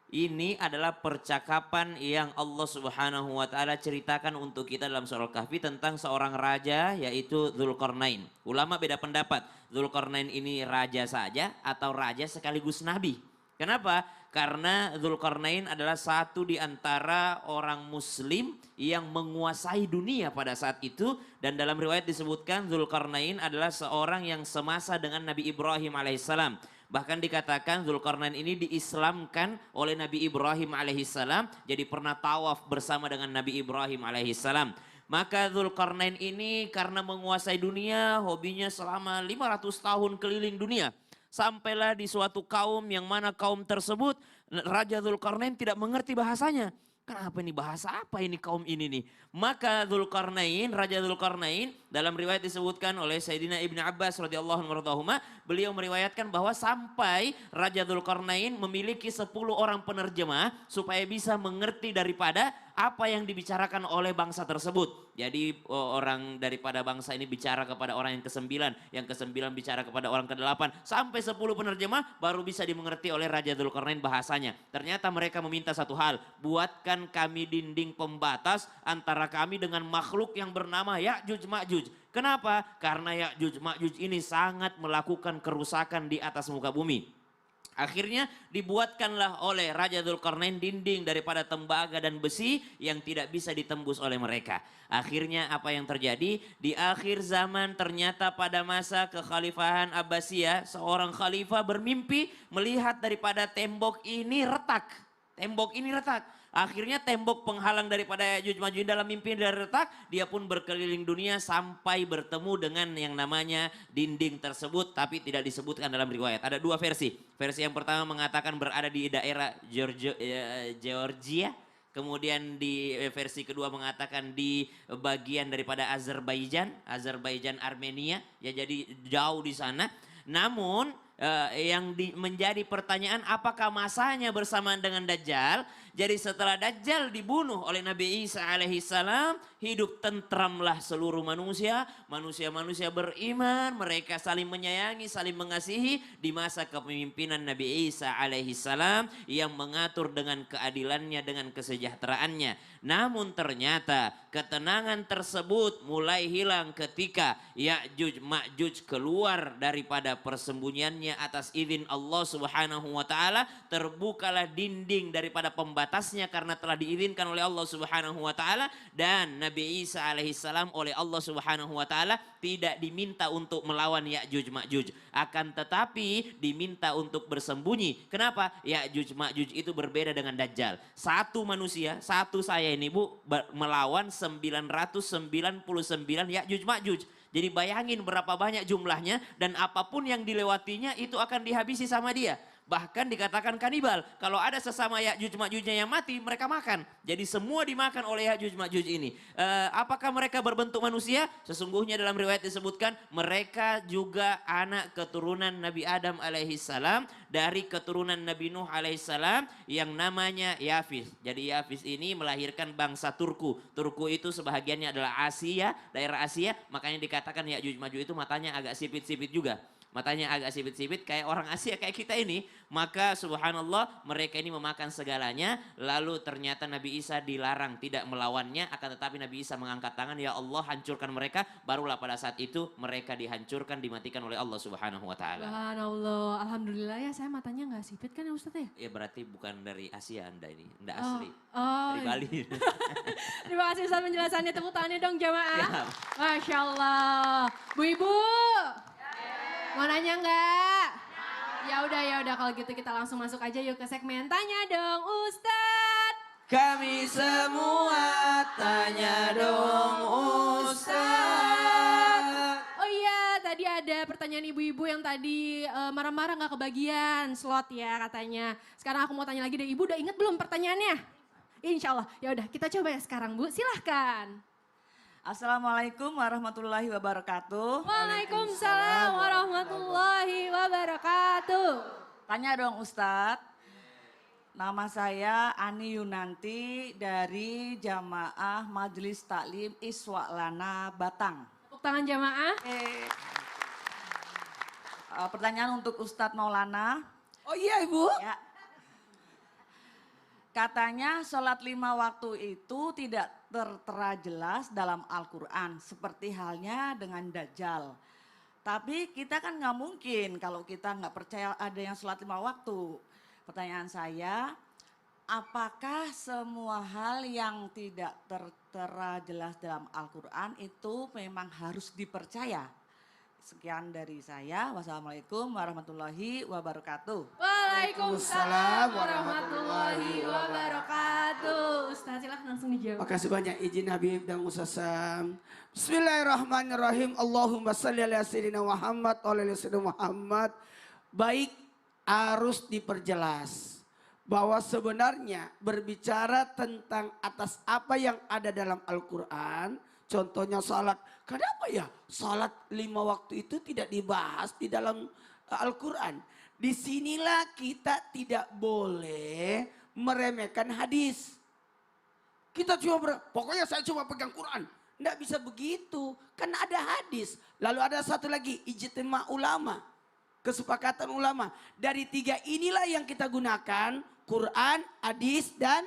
Speaker 5: Ini adalah percakapan yang Allah Subhanahu wa taala ceritakan untuk kita dalam surah Al-Kahfi tentang seorang raja yaitu Dzulqarnain. Ulama beda pendapat, Dzulqarnain ini raja saja atau raja sekaligus nabi. Kenapa? Karena Dzulqarnain adalah satu di antara orang muslim yang menguasai dunia pada saat itu. Dan dalam riwayat disebutkan Dzulqarnain adalah seorang yang semasa dengan Nabi Ibrahim alaihissalam. Bahkan dikatakan Dzulqarnain ini diislamkan oleh Nabi Ibrahim alaihissalam. Jadi pernah tawaf bersama dengan Nabi Ibrahim alaihissalam. Maka Dzulqarnain ini karena menguasai dunia, hobinya selama 500 tahun keliling dunia. Sampailah di suatu kaum yang mana kaum tersebut Raja Dzulqarnain tidak mengerti bahasanya. Kenapa ini bahasa apa ini kaum ini nih? Maka Dzulqarnain, Raja Dzulqarnain dalam riwayat disebutkan oleh Sayyidina Ibnu Abbas radhiyallahu anhu, beliau meriwayatkan bahwa sampai Raja Dzulqarnain memiliki 10 orang penerjemah supaya bisa mengerti daripada apa yang dibicarakan oleh bangsa tersebut. Jadi orang daripada bangsa ini bicara kepada orang yang ke-9, yang ke-9 bicara kepada orang ke-8, sampai 10 penerjemah baru bisa dimengerti oleh Raja Dzulqarnain bahasanya. Ternyata mereka meminta satu hal, buatkan kami dinding pembatas antara kami dengan makhluk yang bernama Ya'juj Ma'juj. Kenapa? Karena Ya'juj Ma'juj ini sangat melakukan kerusakan di atas muka bumi. Akhirnya dibuatkanlah oleh Raja Dzulqarnain dinding daripada tembaga dan besi yang tidak bisa ditembus oleh mereka. Akhirnya apa yang terjadi? Di akhir zaman ternyata pada masa kekhalifahan Abbasiyah, seorang khalifah bermimpi melihat daripada tembok ini retak. Tembok ini retak. Akhirnya tembok penghalang daripada Ya'juj Ma'juj dalam mimpi dari retak, dia pun berkeliling dunia sampai bertemu dengan yang namanya dinding tersebut, tapi tidak disebutkan dalam riwayat. Ada dua versi. Versi yang pertama mengatakan berada di daerah Georgia. Kemudian di versi kedua mengatakan di bagian daripada Azerbaijan Armenia, ya jadi jauh di sana. Namun yang menjadi pertanyaan apakah masanya bersamaan dengan Dajjal? Jadi setelah Dajjal dibunuh oleh Nabi Isa alaihissalam, hidup tentramlah seluruh manusia. Manusia-manusia beriman, mereka saling menyayangi, saling mengasihi di masa kepemimpinan Nabi Isa alaihissalam yang mengatur dengan keadilannya, dengan kesejahteraannya. Namun ternyata ketenangan tersebut mulai hilang ketika Ya'juj Ma'juj keluar daripada persembunyiannya atas izin Allah Subhanahu wa taala, terbukalah dinding daripada pembatasnya karena telah diizinkan oleh Allah Subhanahu wa taala, dan Nabi Isa alaihissalam oleh Allah Subhanahu wa taala tidak diminta untuk melawan Ya'juj Ma'juj, akan tetapi diminta untuk bersembunyi. Kenapa? Ya'juj Ma'juj itu berbeda dengan Dajjal. Satu manusia, satu saya ini Bu, melawan 999 Ya'juj Ma'juj. Jadi bayangin berapa banyak jumlahnya, dan apapun yang dilewatinya itu akan dihabisi sama dia. Bahkan dikatakan kanibal. Kalau ada sesama Ya'juj Ma'jujnya yang mati, mereka makan. Jadi semua dimakan oleh Ya'juj Ma'juj ini. Apakah mereka berbentuk manusia? Sesungguhnya dalam riwayat disebutkan mereka juga anak keturunan Nabi Adam alaihissalam dari keturunan Nabi Nuh alaihissalam yang namanya Yafis. Jadi Yafis ini melahirkan bangsa Turku. Turku itu sebahagiannya adalah Asia, daerah Asia. Makanya dikatakan Ya'juj Ma'juj itu matanya agak sipit-sipit juga. Matanya agak sipit-sipit kayak orang Asia kayak kita ini. Maka subhanallah mereka ini memakan segalanya. Lalu ternyata Nabi Isa dilarang tidak melawannya. Akan tetapi Nabi Isa mengangkat tangan, ya Allah hancurkan mereka. Barulah pada saat itu mereka dihancurkan, dimatikan oleh Allah Subhanahu wa taala.
Speaker 2: Subhanallah, alhamdulillah ya, saya matanya nggak sipit kan ya Ustadz ya?
Speaker 5: Ya berarti bukan dari Asia Anda ini, Anda asli.
Speaker 2: Oh,
Speaker 5: dari Bali.
Speaker 2: Terima kasih Ustadz penjelasannya, tepuk tangannya dong jamaah.
Speaker 5: Ya.
Speaker 2: Masya Allah. Bu Ibu, mau nanya nggak? Ya udah kalau gitu kita langsung masuk aja yuk ke segmen Tanya Dong Ustadz.
Speaker 1: Kami semua tanya dong Ustaz.
Speaker 2: Oh iya, tadi ada pertanyaan ibu-ibu yang tadi marah-marah nggak kebagian slot ya katanya. Sekarang aku mau tanya lagi deh, ibu udah inget belum pertanyaannya? Insya Allah. Ya udah kita coba ya sekarang Bu, silahkan.
Speaker 8: Assalamualaikum warahmatullahi wabarakatuh.
Speaker 2: Waalaikumsalam warahmatullahi wabarakatuh.
Speaker 8: Tanya dong Ustadz. Nama saya Ani Yunanti dari Jamaah Majelis Taklim Iswa Lana Batang.
Speaker 2: Tepuk tangan jamaah.
Speaker 8: Pertanyaan untuk Ustadz Maulana.
Speaker 1: Oh iya Ibu.
Speaker 8: Ya. Katanya sholat 5 waktu itu tidak tertera jelas dalam Al-Quran. Seperti halnya dengan Dajjal. Tapi kita kan nggak mungkin kalau kita nggak percaya ada yang sholat 5 waktu. Pertanyaan saya, apakah semua hal yang tidak tertera jelas dalam Al-Quran itu memang harus dipercaya? Sekian dari saya. Wassalamualaikum warahmatullahi wabarakatuh.
Speaker 2: Waalaikumsalam warahmatullahi wabarakatuh. Ustaz silahkan langsung dijawab.
Speaker 1: Makasih banyak izin Habib dan Ustaz Sam. Bismillahirrahmanirrahim. Allahumma salli ala sayyidina Muhammad wa ala sayyidina Muhammad. Baik, harus diperjelas bahwa sebenarnya berbicara tentang atas apa yang ada dalam Al-Quran. Contohnya salat. Kenapa ya salat 5 waktu itu tidak dibahas di dalam Al-Quran? Disinilah kita tidak boleh meremehkan hadis. Kita cuma pokoknya saya cuma pegang Quran. Nggak bisa begitu. Kan ada hadis. Lalu ada satu lagi, ijtima ulama. Kesepakatan ulama. Dari 3 inilah yang kita gunakan. Quran, hadis, dan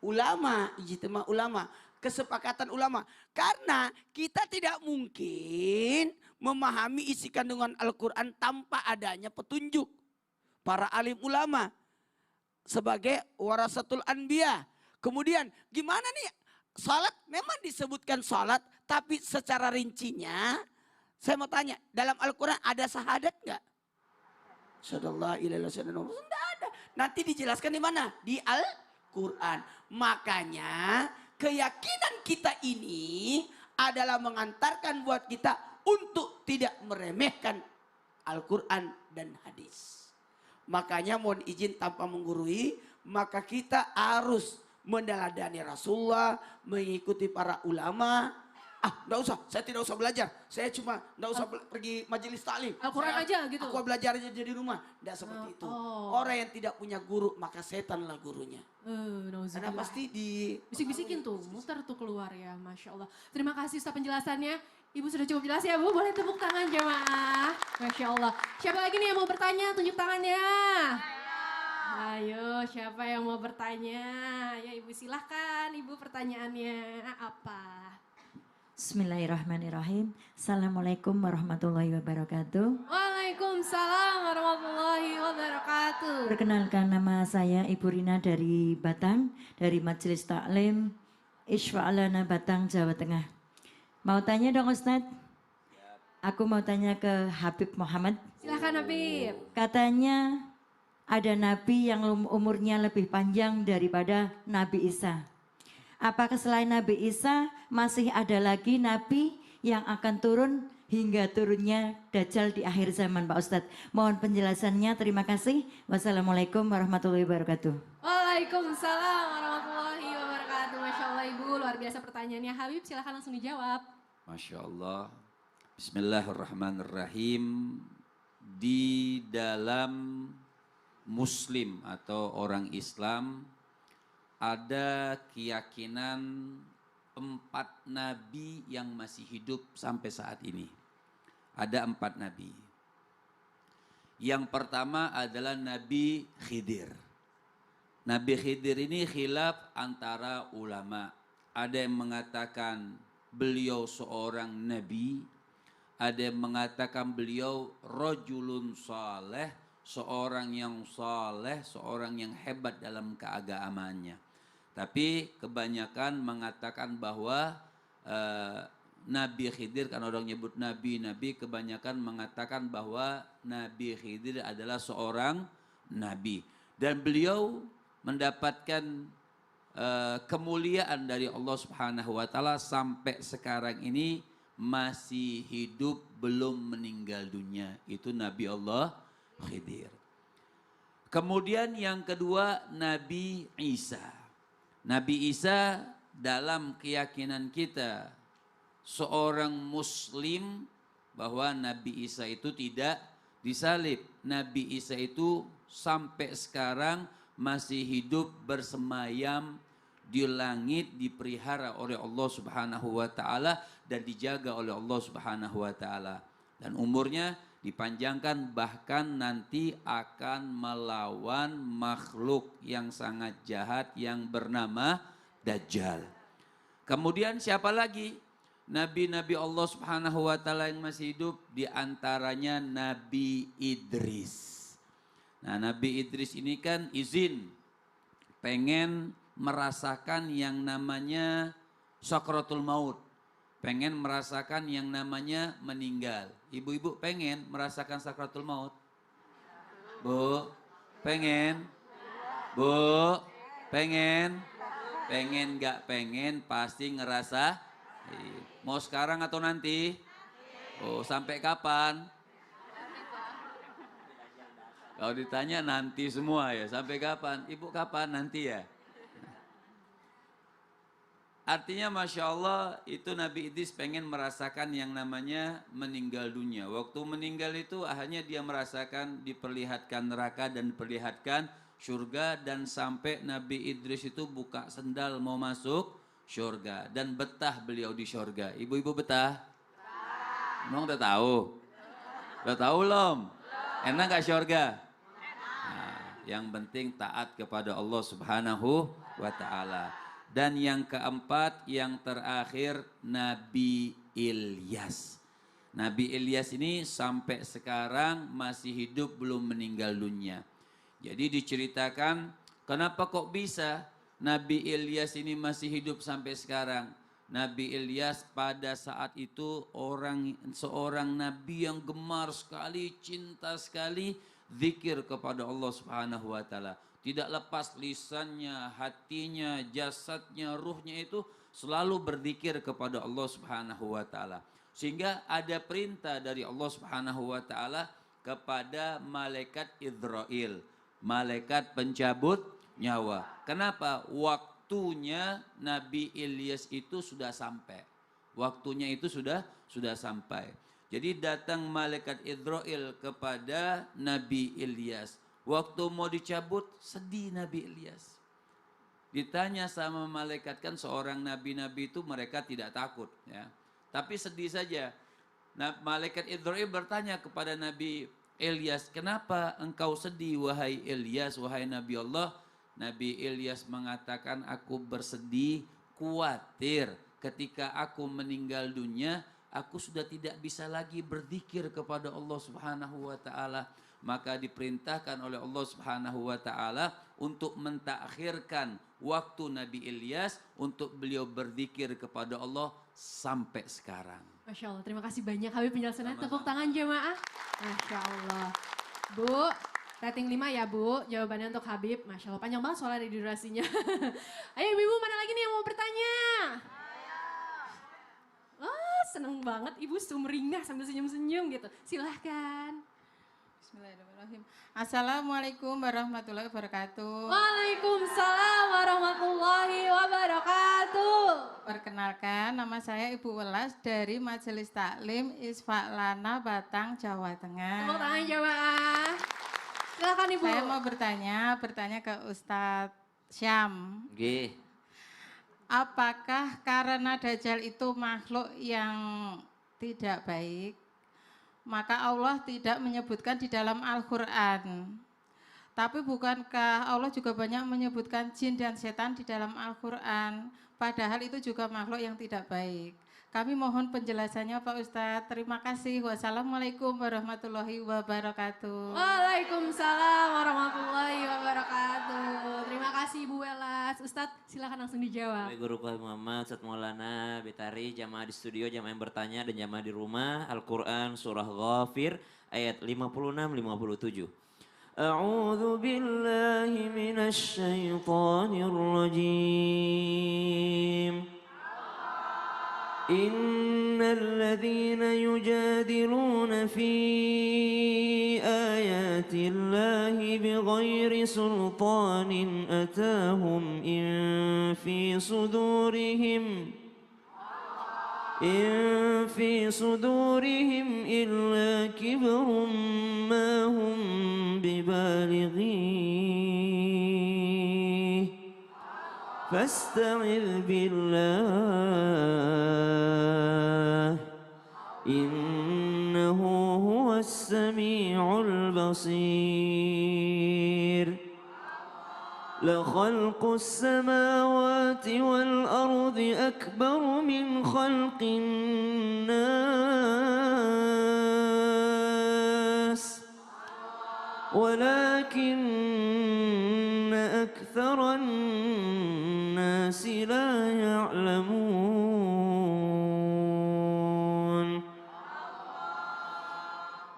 Speaker 1: ulama. Ijtima ulama. Kesepakatan ulama. Karena kita tidak mungkin memahami isi kandungan Al-Quran tanpa adanya petunjuk. Para alim ulama. Sebagai warasatul anbiya. Kemudian gimana nih salat, memang disebutkan salat, tapi secara rincinya saya mau tanya, dalam Al-Quran ada syahadat nggak? Syadallah ilaha illallah. Tidak ada. Nanti dijelaskan di mana? Di Al-Quran. Makanya keyakinan kita ini adalah mengantarkan buat kita untuk tidak meremehkan Al-Quran dan hadis. Makanya mohon izin tanpa menggurui, maka kita harus meneladani Rasulullah, mengikuti para ulama. Enggak usah, saya tidak usah belajar. Saya cuma enggak usah pergi majelis taklim.
Speaker 2: Al-Quran aja gitu.
Speaker 1: Aku belajar aja di rumah. Enggak seperti itu. Orang yang tidak punya guru, maka setanlah gurunya. Karena pasti di
Speaker 2: bisik-bisikin tuh, muter tuh keluar ya, Masya Allah. Terima kasih Ustaz penjelasannya. Ibu sudah cukup jelas ya Bu, boleh tepuk tangan jemaah. Masya Allah. Siapa lagi nih yang mau bertanya, tunjuk tangannya. Ayo, siapa yang mau bertanya? Ya Ibu silahkan, Ibu pertanyaannya apa?
Speaker 9: Bismillahirrahmanirrahim. Assalamualaikum warahmatullahi wabarakatuh.
Speaker 2: Waalaikumsalam warahmatullahi wabarakatuh.
Speaker 9: Perkenalkan, nama saya Ibu Rina dari Batang, dari Majelis Taklim Isfa'alana Batang, Jawa Tengah. Mau tanya dong Ustadz? Aku mau tanya ke Habib Muhammad.
Speaker 2: Silahkan Habib.
Speaker 9: Katanya ada nabi yang umurnya lebih panjang daripada Nabi Isa. Apakah selain Nabi Isa masih ada lagi nabi yang akan turun hingga turunnya Dajjal di akhir zaman Pak Ustadz? Mohon penjelasannya, terima kasih. Wassalamualaikum warahmatullahi wabarakatuh.
Speaker 2: Waalaikumsalam warahmatullahi wabarakatuh. Masya Allah Ibu, luar biasa pertanyaannya. Habib silahkan langsung dijawab.
Speaker 3: Masya Allah. Bismillahirrahmanirrahim. Di dalam Muslim atau orang Islam ada keyakinan 4 nabi yang masih hidup sampai saat ini. Ada 4 nabi. Yang pertama adalah Nabi Khidir. Nabi Khidir ini khilaf antara ulama. Ada yang mengatakan beliau seorang nabi, ada yang mengatakan beliau rajulun saleh, seorang yang saleh, seorang yang hebat dalam keagamaannya. Tapi kebanyakan mengatakan bahwa Nabi Khidir, kan orang nyebut nabi-nabi, kebanyakan mengatakan bahwa Nabi Khidir adalah seorang nabi. Dan beliau mendapatkan kemuliaan dari Allah Subhanahu wa taala sampai sekarang ini masih hidup, belum meninggal dunia. Itu Nabi Allah Khidir. Kemudian yang kedua Nabi Isa. Nabi Isa dalam keyakinan kita seorang muslim bahwa Nabi Isa itu tidak disalib. Nabi Isa itu sampai sekarang masih hidup bersemayam di langit, dipelihara oleh Allah Subhanahu wa taala dan dijaga oleh Allah Subhanahu wa taala. Dan umurnya dipanjangkan, bahkan nanti akan melawan makhluk yang sangat jahat yang bernama Dajjal. Kemudian siapa lagi? Nabi-nabi Allah Subhanahu wa taala yang masih hidup, di antaranya Nabi Idris. Nah, Nabi Idris ini kan izin pengen merasakan yang namanya sakratul maut. Pengen merasakan yang namanya meninggal. Ibu-ibu pengen merasakan sakratul maut? Bu, pengen? Bu, pengen? Pengen gak pengen pasti ngerasa. Mau sekarang atau nanti? Oh, sampai kapan? Kalau ditanya nanti semua ya, sampai kapan? Ibu kapan? Nanti ya? Artinya Masya Allah itu Nabi Idris pengen merasakan yang namanya meninggal dunia. Waktu meninggal itu hanya dia merasakan diperlihatkan neraka dan diperlihatkan surga. Dan sampai Nabi Idris itu buka sendal mau masuk syurga. Dan betah beliau di syurga. Ibu-ibu betah? Emang udah tahu? Udah tahu belum? Enak gak syurga? Nah, yang penting taat kepada Allah Subhanahu wa ta'ala. Dan yang keempat, yang terakhir, Nabi Ilyas. Nabi Ilyas ini sampai sekarang masih hidup, belum meninggal dunia. Jadi diceritakan, kenapa kok bisa Nabi Ilyas ini masih hidup sampai sekarang? Nabi Ilyas pada saat itu seorang nabi yang gemar sekali, cinta sekali zikir kepada Allah Subhanahu wa taala. Tidak lepas lisannya, hatinya, jasadnya, ruhnya itu selalu berzikir kepada Allah Subhanahu wa taala. Sehingga ada perintah dari Allah Subhanahu wa taala kepada malaikat Idzrail, malaikat pencabut nyawa. Kenapa? Waktunya Nabi Ilyas itu sudah sampai. Waktunya itu sudah sampai. Jadi datang malaikat Idzrail kepada Nabi Ilyas. Waktu mau dicabut, sedih Nabi Ilyas. Ditanya sama malaikat, kan seorang nabi-nabi itu mereka tidak takut, ya. Tapi sedih saja. Nah, malaikat Idzrail bertanya kepada Nabi Ilyas, kenapa engkau sedih wahai Ilyas, wahai Nabi Allah? Nabi Ilyas mengatakan, aku bersedih, khawatir ketika aku meninggal dunia, aku sudah tidak bisa lagi berzikir kepada Allah Subhanahu wa taala. Maka diperintahkan oleh Allah Subhanahu wa taala untuk mentakhirkan waktu Nabi Ilyas untuk beliau berzikir kepada Allah sampai sekarang.
Speaker 2: Masya Allah, terima kasih banyak Habib penjelasannya. Tepuk tangan jemaah. Masya Allah. Bu, rating 5 ya Bu, jawabannya untuk Habib. Masya Allah, panjang banget soalnya di durasinya. Ayo ibu-ibu, mana lagi nih yang mau bertanya? Wah, seneng banget ibu sumringah sambil senyum-senyum gitu. Silahkan.
Speaker 10: Bismillahirrahmanirrahim. Assalamualaikum warahmatullahi wabarakatuh.
Speaker 2: Waalaikumsalam warahmatullahi wabarakatuh.
Speaker 10: Perkenalkan, nama saya Ibu Welas dari Majelis Taklim Isfaklana Batang, Jawa Tengah.
Speaker 2: Tepuk tangan jemaah. Silakan Ibu.
Speaker 10: Saya mau bertanya ke Ustadz Syam.
Speaker 5: Oke.
Speaker 10: Apakah karena Dajjal itu makhluk yang tidak baik, maka Allah tidak menyebutkan di dalam Al-Quran? Tapi bukankah Allah juga banyak menyebutkan jin dan setan di dalam Al-Quran? Padahal itu juga makhluk yang tidak baik. Kami mohon penjelasannya Pak Ustadz. Terima kasih. Wassalamualaikum warahmatullahi wabarakatuh.
Speaker 2: Waalaikumsalam warahmatullahi wabarakatuh. Terima kasih Bu Welas. Ustadz silakan langsung dijawab.
Speaker 5: Guru Khalil Muhammad, Ustadz Maulana, Betari, jamaah di studio, jamaah yang bertanya dan jamaah di rumah. Al-Quran surah Ghafir ayat 56-57. A'udzu billahi minasy syaithanir rajim. Innal ladzina yujadiluna fi ayatillahi bighairi sultanin atahum in fi sudurihim illa kibrun ma hum bibalighi fasta'idz billah innahu huwas sami'ul basir. لخلق السماوات والأرض أكبر من خلق الناس ولكن أكثر الناس لا يعلمون.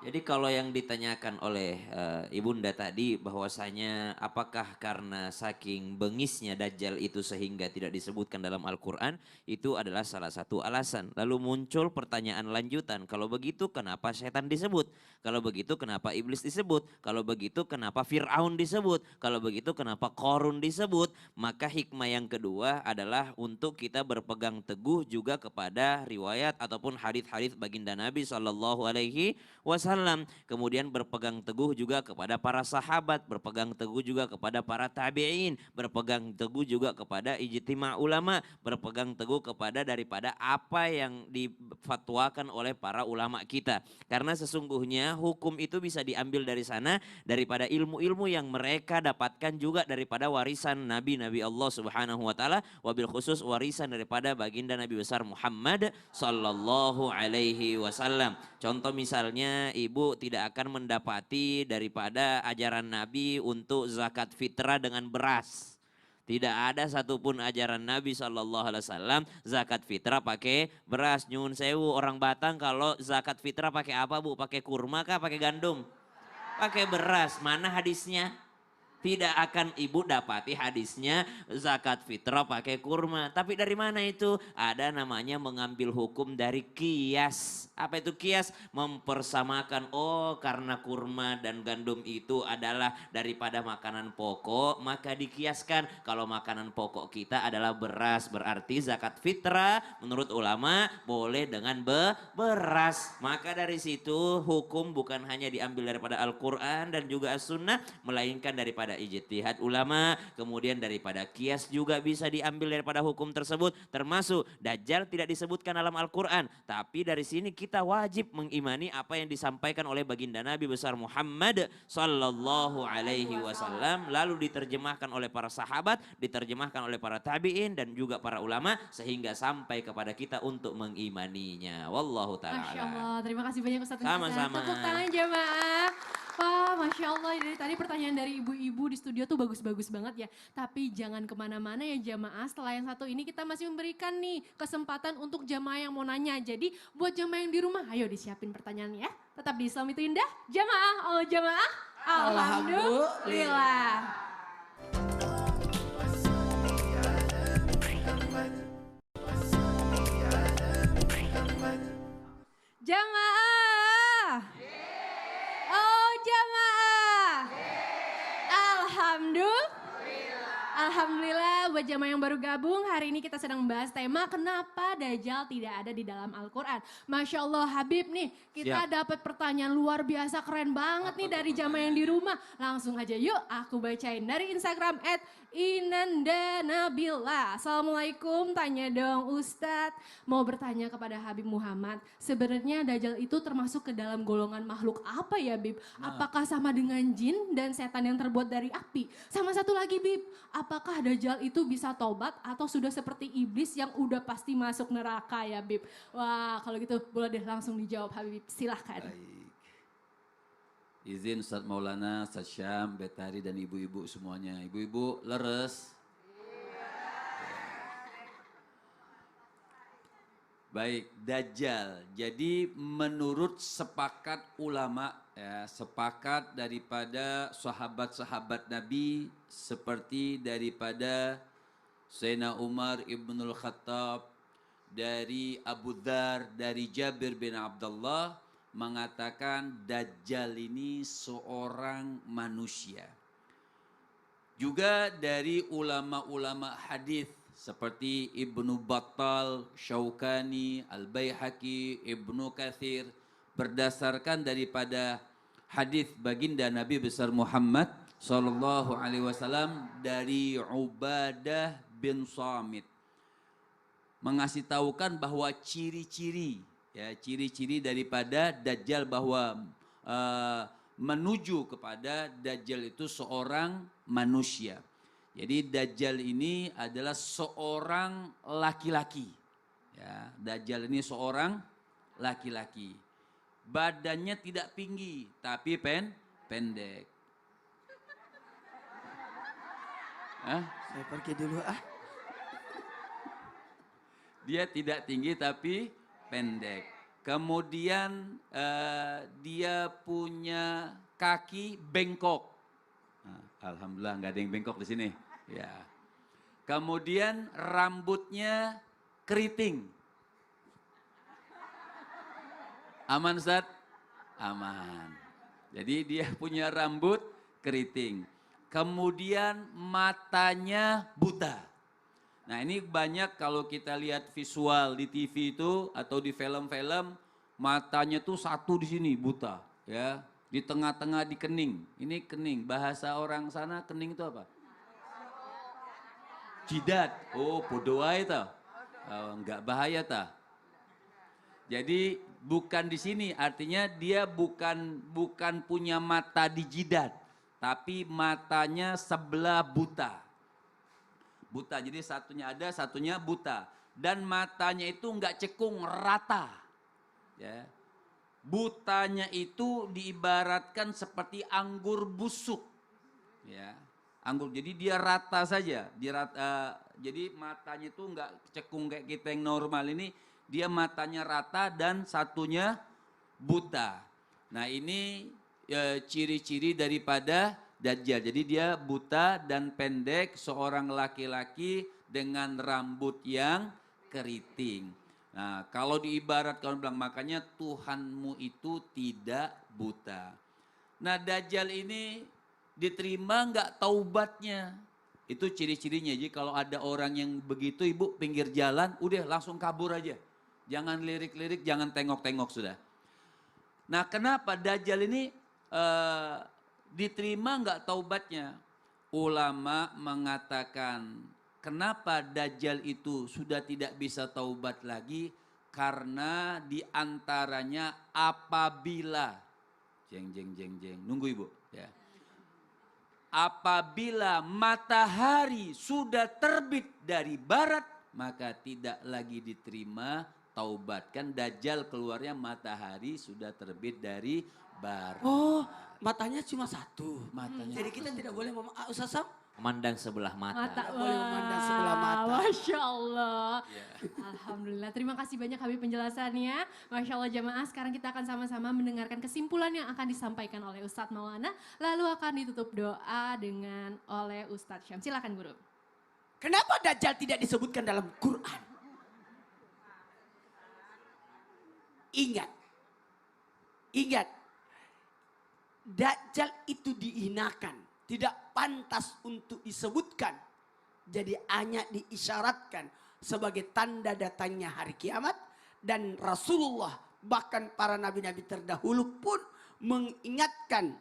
Speaker 5: Jadi kalau yang ditanyakan oleh Ibunda tadi bahwasanya apakah karena saking bengisnya Dajjal itu sehingga tidak disebutkan dalam Al-Quran, itu adalah salah satu alasan. Lalu muncul pertanyaan lanjutan, kalau begitu kenapa setan disebut? Kalau begitu kenapa iblis disebut? Kalau begitu kenapa Fir'aun disebut? Kalau begitu kenapa Qarun disebut? Maka hikmah yang kedua adalah untuk kita berpegang teguh juga kepada riwayat ataupun hadits-hadits baginda Nabi SAW. wasallam. Kemudian berpegang teguh juga kepada para sahabat, berpegang teguh juga kepada para tabi'in, berpegang teguh juga kepada ijtima' ulama, berpegang teguh kepada daripada apa yang difatwakan oleh para ulama kita. Karena sesungguhnya hukum itu bisa diambil dari sana, daripada ilmu-ilmu yang mereka dapatkan juga daripada warisan Nabi-Nabi Allah Subhanahu wa taala, wabil khusus warisan daripada baginda Nabi besar Muhammad sallallahu alaihi wasallam. Contoh misalnya ibu tidak akan mendapati daripada ajaran Nabi untuk zakat fitrah dengan beras. Tidak ada satupun ajaran Nabi sallallahu alaihi wasallam zakat fitrah pakai beras. Nyun sewu, orang Batang kalau zakat fitrah pakai apa Bu? Pakai kurma kah? Pakai gandum? Pakai beras. Mana hadisnya? Tidak akan ibu dapati hadisnya zakat fitrah pakai kurma. Tapi dari mana itu? Ada namanya mengambil hukum dari kias. Apa itu kias? Mempersamakan, oh karena kurma dan gandum itu adalah daripada makanan pokok, maka dikiaskan. Kalau makanan pokok kita adalah beras, berarti zakat fitrah menurut ulama boleh dengan beras. Maka dari situ hukum bukan hanya diambil daripada Al-Quran dan juga As-Sunnah, melainkan daripada ijtihad ulama, kemudian daripada kias juga bisa diambil daripada hukum tersebut. Termasuk Dajjal tidak disebutkan dalam Al-Quran, tapi dari sini kita wajib mengimani apa yang disampaikan oleh baginda Nabi besar Muhammad sallallahu alaihi wasallam, lalu diterjemahkan oleh para sahabat, diterjemahkan oleh para tabi'in dan juga para ulama, sehingga sampai kepada kita untuk mengimaninya. Wallahu ta'ala.
Speaker 2: Masya Allah, terima kasih banyak Ustaz.
Speaker 5: Sama-sama.
Speaker 2: Tepuk tangan jamaah. Wah, Masya Allah, dari tadi pertanyaan dari ibu-ibu di studio tuh bagus-bagus banget ya. Tapi jangan kemana-mana ya jamaah, setelah yang satu ini kita masih memberikan nih kesempatan untuk jamaah yang mau nanya. Jadi buat jamaah yang di rumah, ayo disiapin pertanyaannya ya. Tetap di Islam itu indah, jamaah, oh jamaah, alhamdulillah. Jamaah. Oh jamaah. Alhamdulillah buat jamaah yang baru gabung, hari ini kita sedang membahas tema kenapa Dajjal tidak ada di dalam Al-Quran. Masya Allah Habib nih, kita dapat pertanyaan luar biasa keren banget nih dari jamaah yang di rumah. Langsung aja yuk aku bacain dari Instagram @inandanabila. Assalamualaikum, tanya dong Ustadz. Mau bertanya kepada Habib Muhammad, sebenarnya Dajjal itu termasuk ke dalam golongan makhluk apa ya Bib? Apakah sama dengan jin dan setan yang terbuat dari api? Sama satu lagi Bib, apakah Dajjal itu bisa tobat atau sudah seperti iblis yang udah pasti masuk neraka ya Bib? Wah kalau gitu boleh deh langsung dijawab Habib, silahkan.
Speaker 3: Baik. Izin Ustaz Maulana, Ustaz Syam, Betari dan ibu-ibu semuanya. Ibu-ibu leres. Baik, Dajjal. Jadi menurut sepakat ulama, ya, sepakat daripada sahabat-sahabat Nabi seperti daripada Sayyidina Umar Ibnul Khattab, dari Abu Dzar, dari Jabir bin Abdullah, mengatakan Dajjal ini seorang manusia. Juga dari ulama-ulama hadis seperti Ibnu Battal, Syaukani, Al-Baihaqi, Ibnu Katsir, berdasarkan daripada hadis baginda Nabi besar Muhammad sallallahu alaihi wasallam dari Ubadah bin Samit, mengasih tahukan bahwa ciri-ciri daripada Dajjal, bahwa menuju kepada Dajjal itu seorang manusia. Jadi Dajjal ini adalah seorang laki-laki. Ya, Dajjal ini seorang laki-laki. Badannya tidak tinggi tapi pendek.
Speaker 1: Saya pergi dulu
Speaker 3: Dia tidak tinggi tapi pendek. Kemudian dia punya kaki bengkok. Alhamdulillah nggak ada yang bengkok di sini. Ya. Kemudian rambutnya keriting. Aman Ustaz? Aman. Jadi dia punya rambut keriting. Kemudian matanya buta. Nah ini banyak kalau kita lihat visual di TV itu atau di film-film, matanya tuh satu di sini buta. Ya, di tengah-tengah di kening. Ini kening, bahasa orang sana kening itu apa? Jidat. Oh, bodoh aja tah. Oh, enggak bahaya tah. Jadi bukan di sini, artinya dia bukan punya mata di jidat, tapi matanya sebelah buta. Buta, jadi satunya ada, satunya buta. Dan matanya itu enggak cekung, rata. Ya. Butanya itu diibaratkan seperti anggur busuk, ya, anggur. Jadi dia rata saja, jadi matanya itu enggak cekung kayak kita yang normal ini, dia matanya rata dan satunya buta. Nah ini ciri-ciri daripada Dajjal. Jadi dia buta dan pendek, seorang laki-laki dengan rambut yang keriting. Nah, kalau diibaratkan bilang, makanya Tuhanmu itu tidak buta. Nah, Dajjal ini diterima nggak taubatnya? Itu ciri-cirinya. Jadi kalau ada orang yang begitu, ibu pinggir jalan, udah langsung kabur aja. Jangan lirik-lirik, jangan tengok-tengok sudah. Nah, kenapa Dajjal ini diterima nggak taubatnya? Ulama mengatakan, kenapa Dajjal itu sudah tidak bisa taubat lagi? Karena diantaranya apabila, nunggu ibu ya. Apabila matahari sudah terbit dari barat, maka tidak lagi diterima taubat. Kan Dajjal keluarnya matahari sudah terbit dari barat.
Speaker 1: Oh, matanya cuma satu.
Speaker 3: Matanya.
Speaker 1: Jadi kita tidak boleh Ustaz Sam?
Speaker 5: Memandang sebelah mata.
Speaker 1: Boleh memandang sebelah mata.
Speaker 2: Masya Allah. Alhamdulillah. Terima kasih banyak Habib penjelasannya. Masya Allah jamaah. Sekarang kita akan sama-sama mendengarkan kesimpulan yang akan disampaikan oleh Ustadz Maulana. Lalu akan ditutup doa dengan oleh Ustadz Syam. Silakan guru.
Speaker 1: Kenapa Dajjal tidak disebutkan dalam Quran? Ingat. Dajjal itu dihinakan. Tidak pantas untuk disebutkan. Jadi hanya diisyaratkan sebagai tanda datangnya hari kiamat. Dan Rasulullah bahkan para nabi-nabi terdahulu pun mengingatkan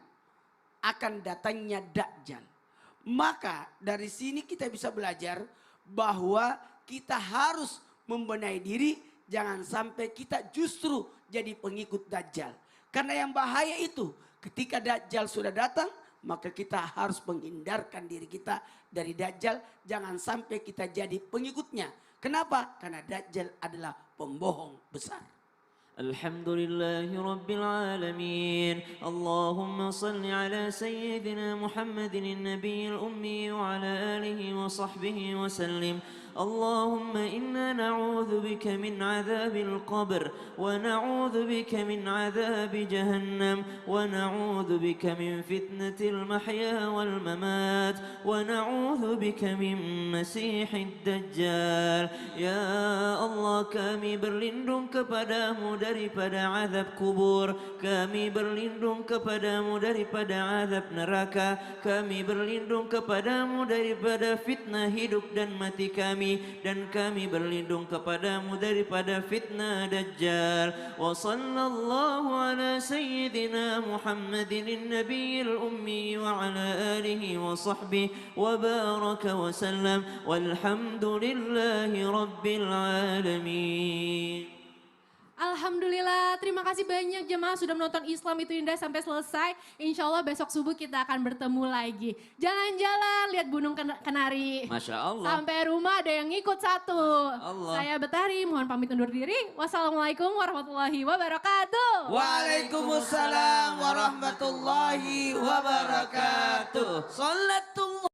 Speaker 1: akan datangnya Dajjal. Maka dari sini kita bisa belajar bahwa kita harus membenahi diri. Jangan sampai kita justru jadi pengikut Dajjal. Karena yang bahaya itu ketika Dajjal sudah datang, maka kita harus menghindarkan diri kita dari Dajjal. Jangan sampai kita jadi pengikutnya. Kenapa? Karena Dajjal adalah pembohong besar.
Speaker 5: Alhamdulillahi Rabbil Alamin. Allahumma salli ala Sayyidina Muhammadin Nabiyil Ummi wa ala alihi wa sahbihi wa sallim. اللهم إنا نعوذ بك من عذاب القبر ونعوذ بك من عذاب جهنم ونعوذ بك من فتنة المحيا والممات ونعوذ بك من مسيح الدجال. Ya Allah, kami berlindung kepadamu daripada azab kubur, kami berlindung kepadamu daripada azab neraka, kami berlindung kepadamu daripada fitnah hidup dan mati kami, dan kami berlindung kepadamu daripada fitnah Dajjal. Wa sallallahu ala sayyidina Muhammadin nabiyil ummi wa ala alihi wa sahbihi wa baraka wa sallam walhamdulillahi rabbil alamin.
Speaker 2: Alhamdulillah, terima kasih banyak jemaah sudah menonton Islam Itu Indah sampai selesai. Insya Allah besok subuh kita akan bertemu lagi. Jalan-jalan, lihat Gunung Kenari.
Speaker 5: Masya Allah.
Speaker 2: Sampai rumah ada yang ngikut satu.
Speaker 5: Allah.
Speaker 2: Saya Betari, mohon pamit undur diri. Wassalamualaikum warahmatullahi wabarakatuh.
Speaker 1: Waalaikumsalam warahmatullahi wabarakatuh. Salatullah.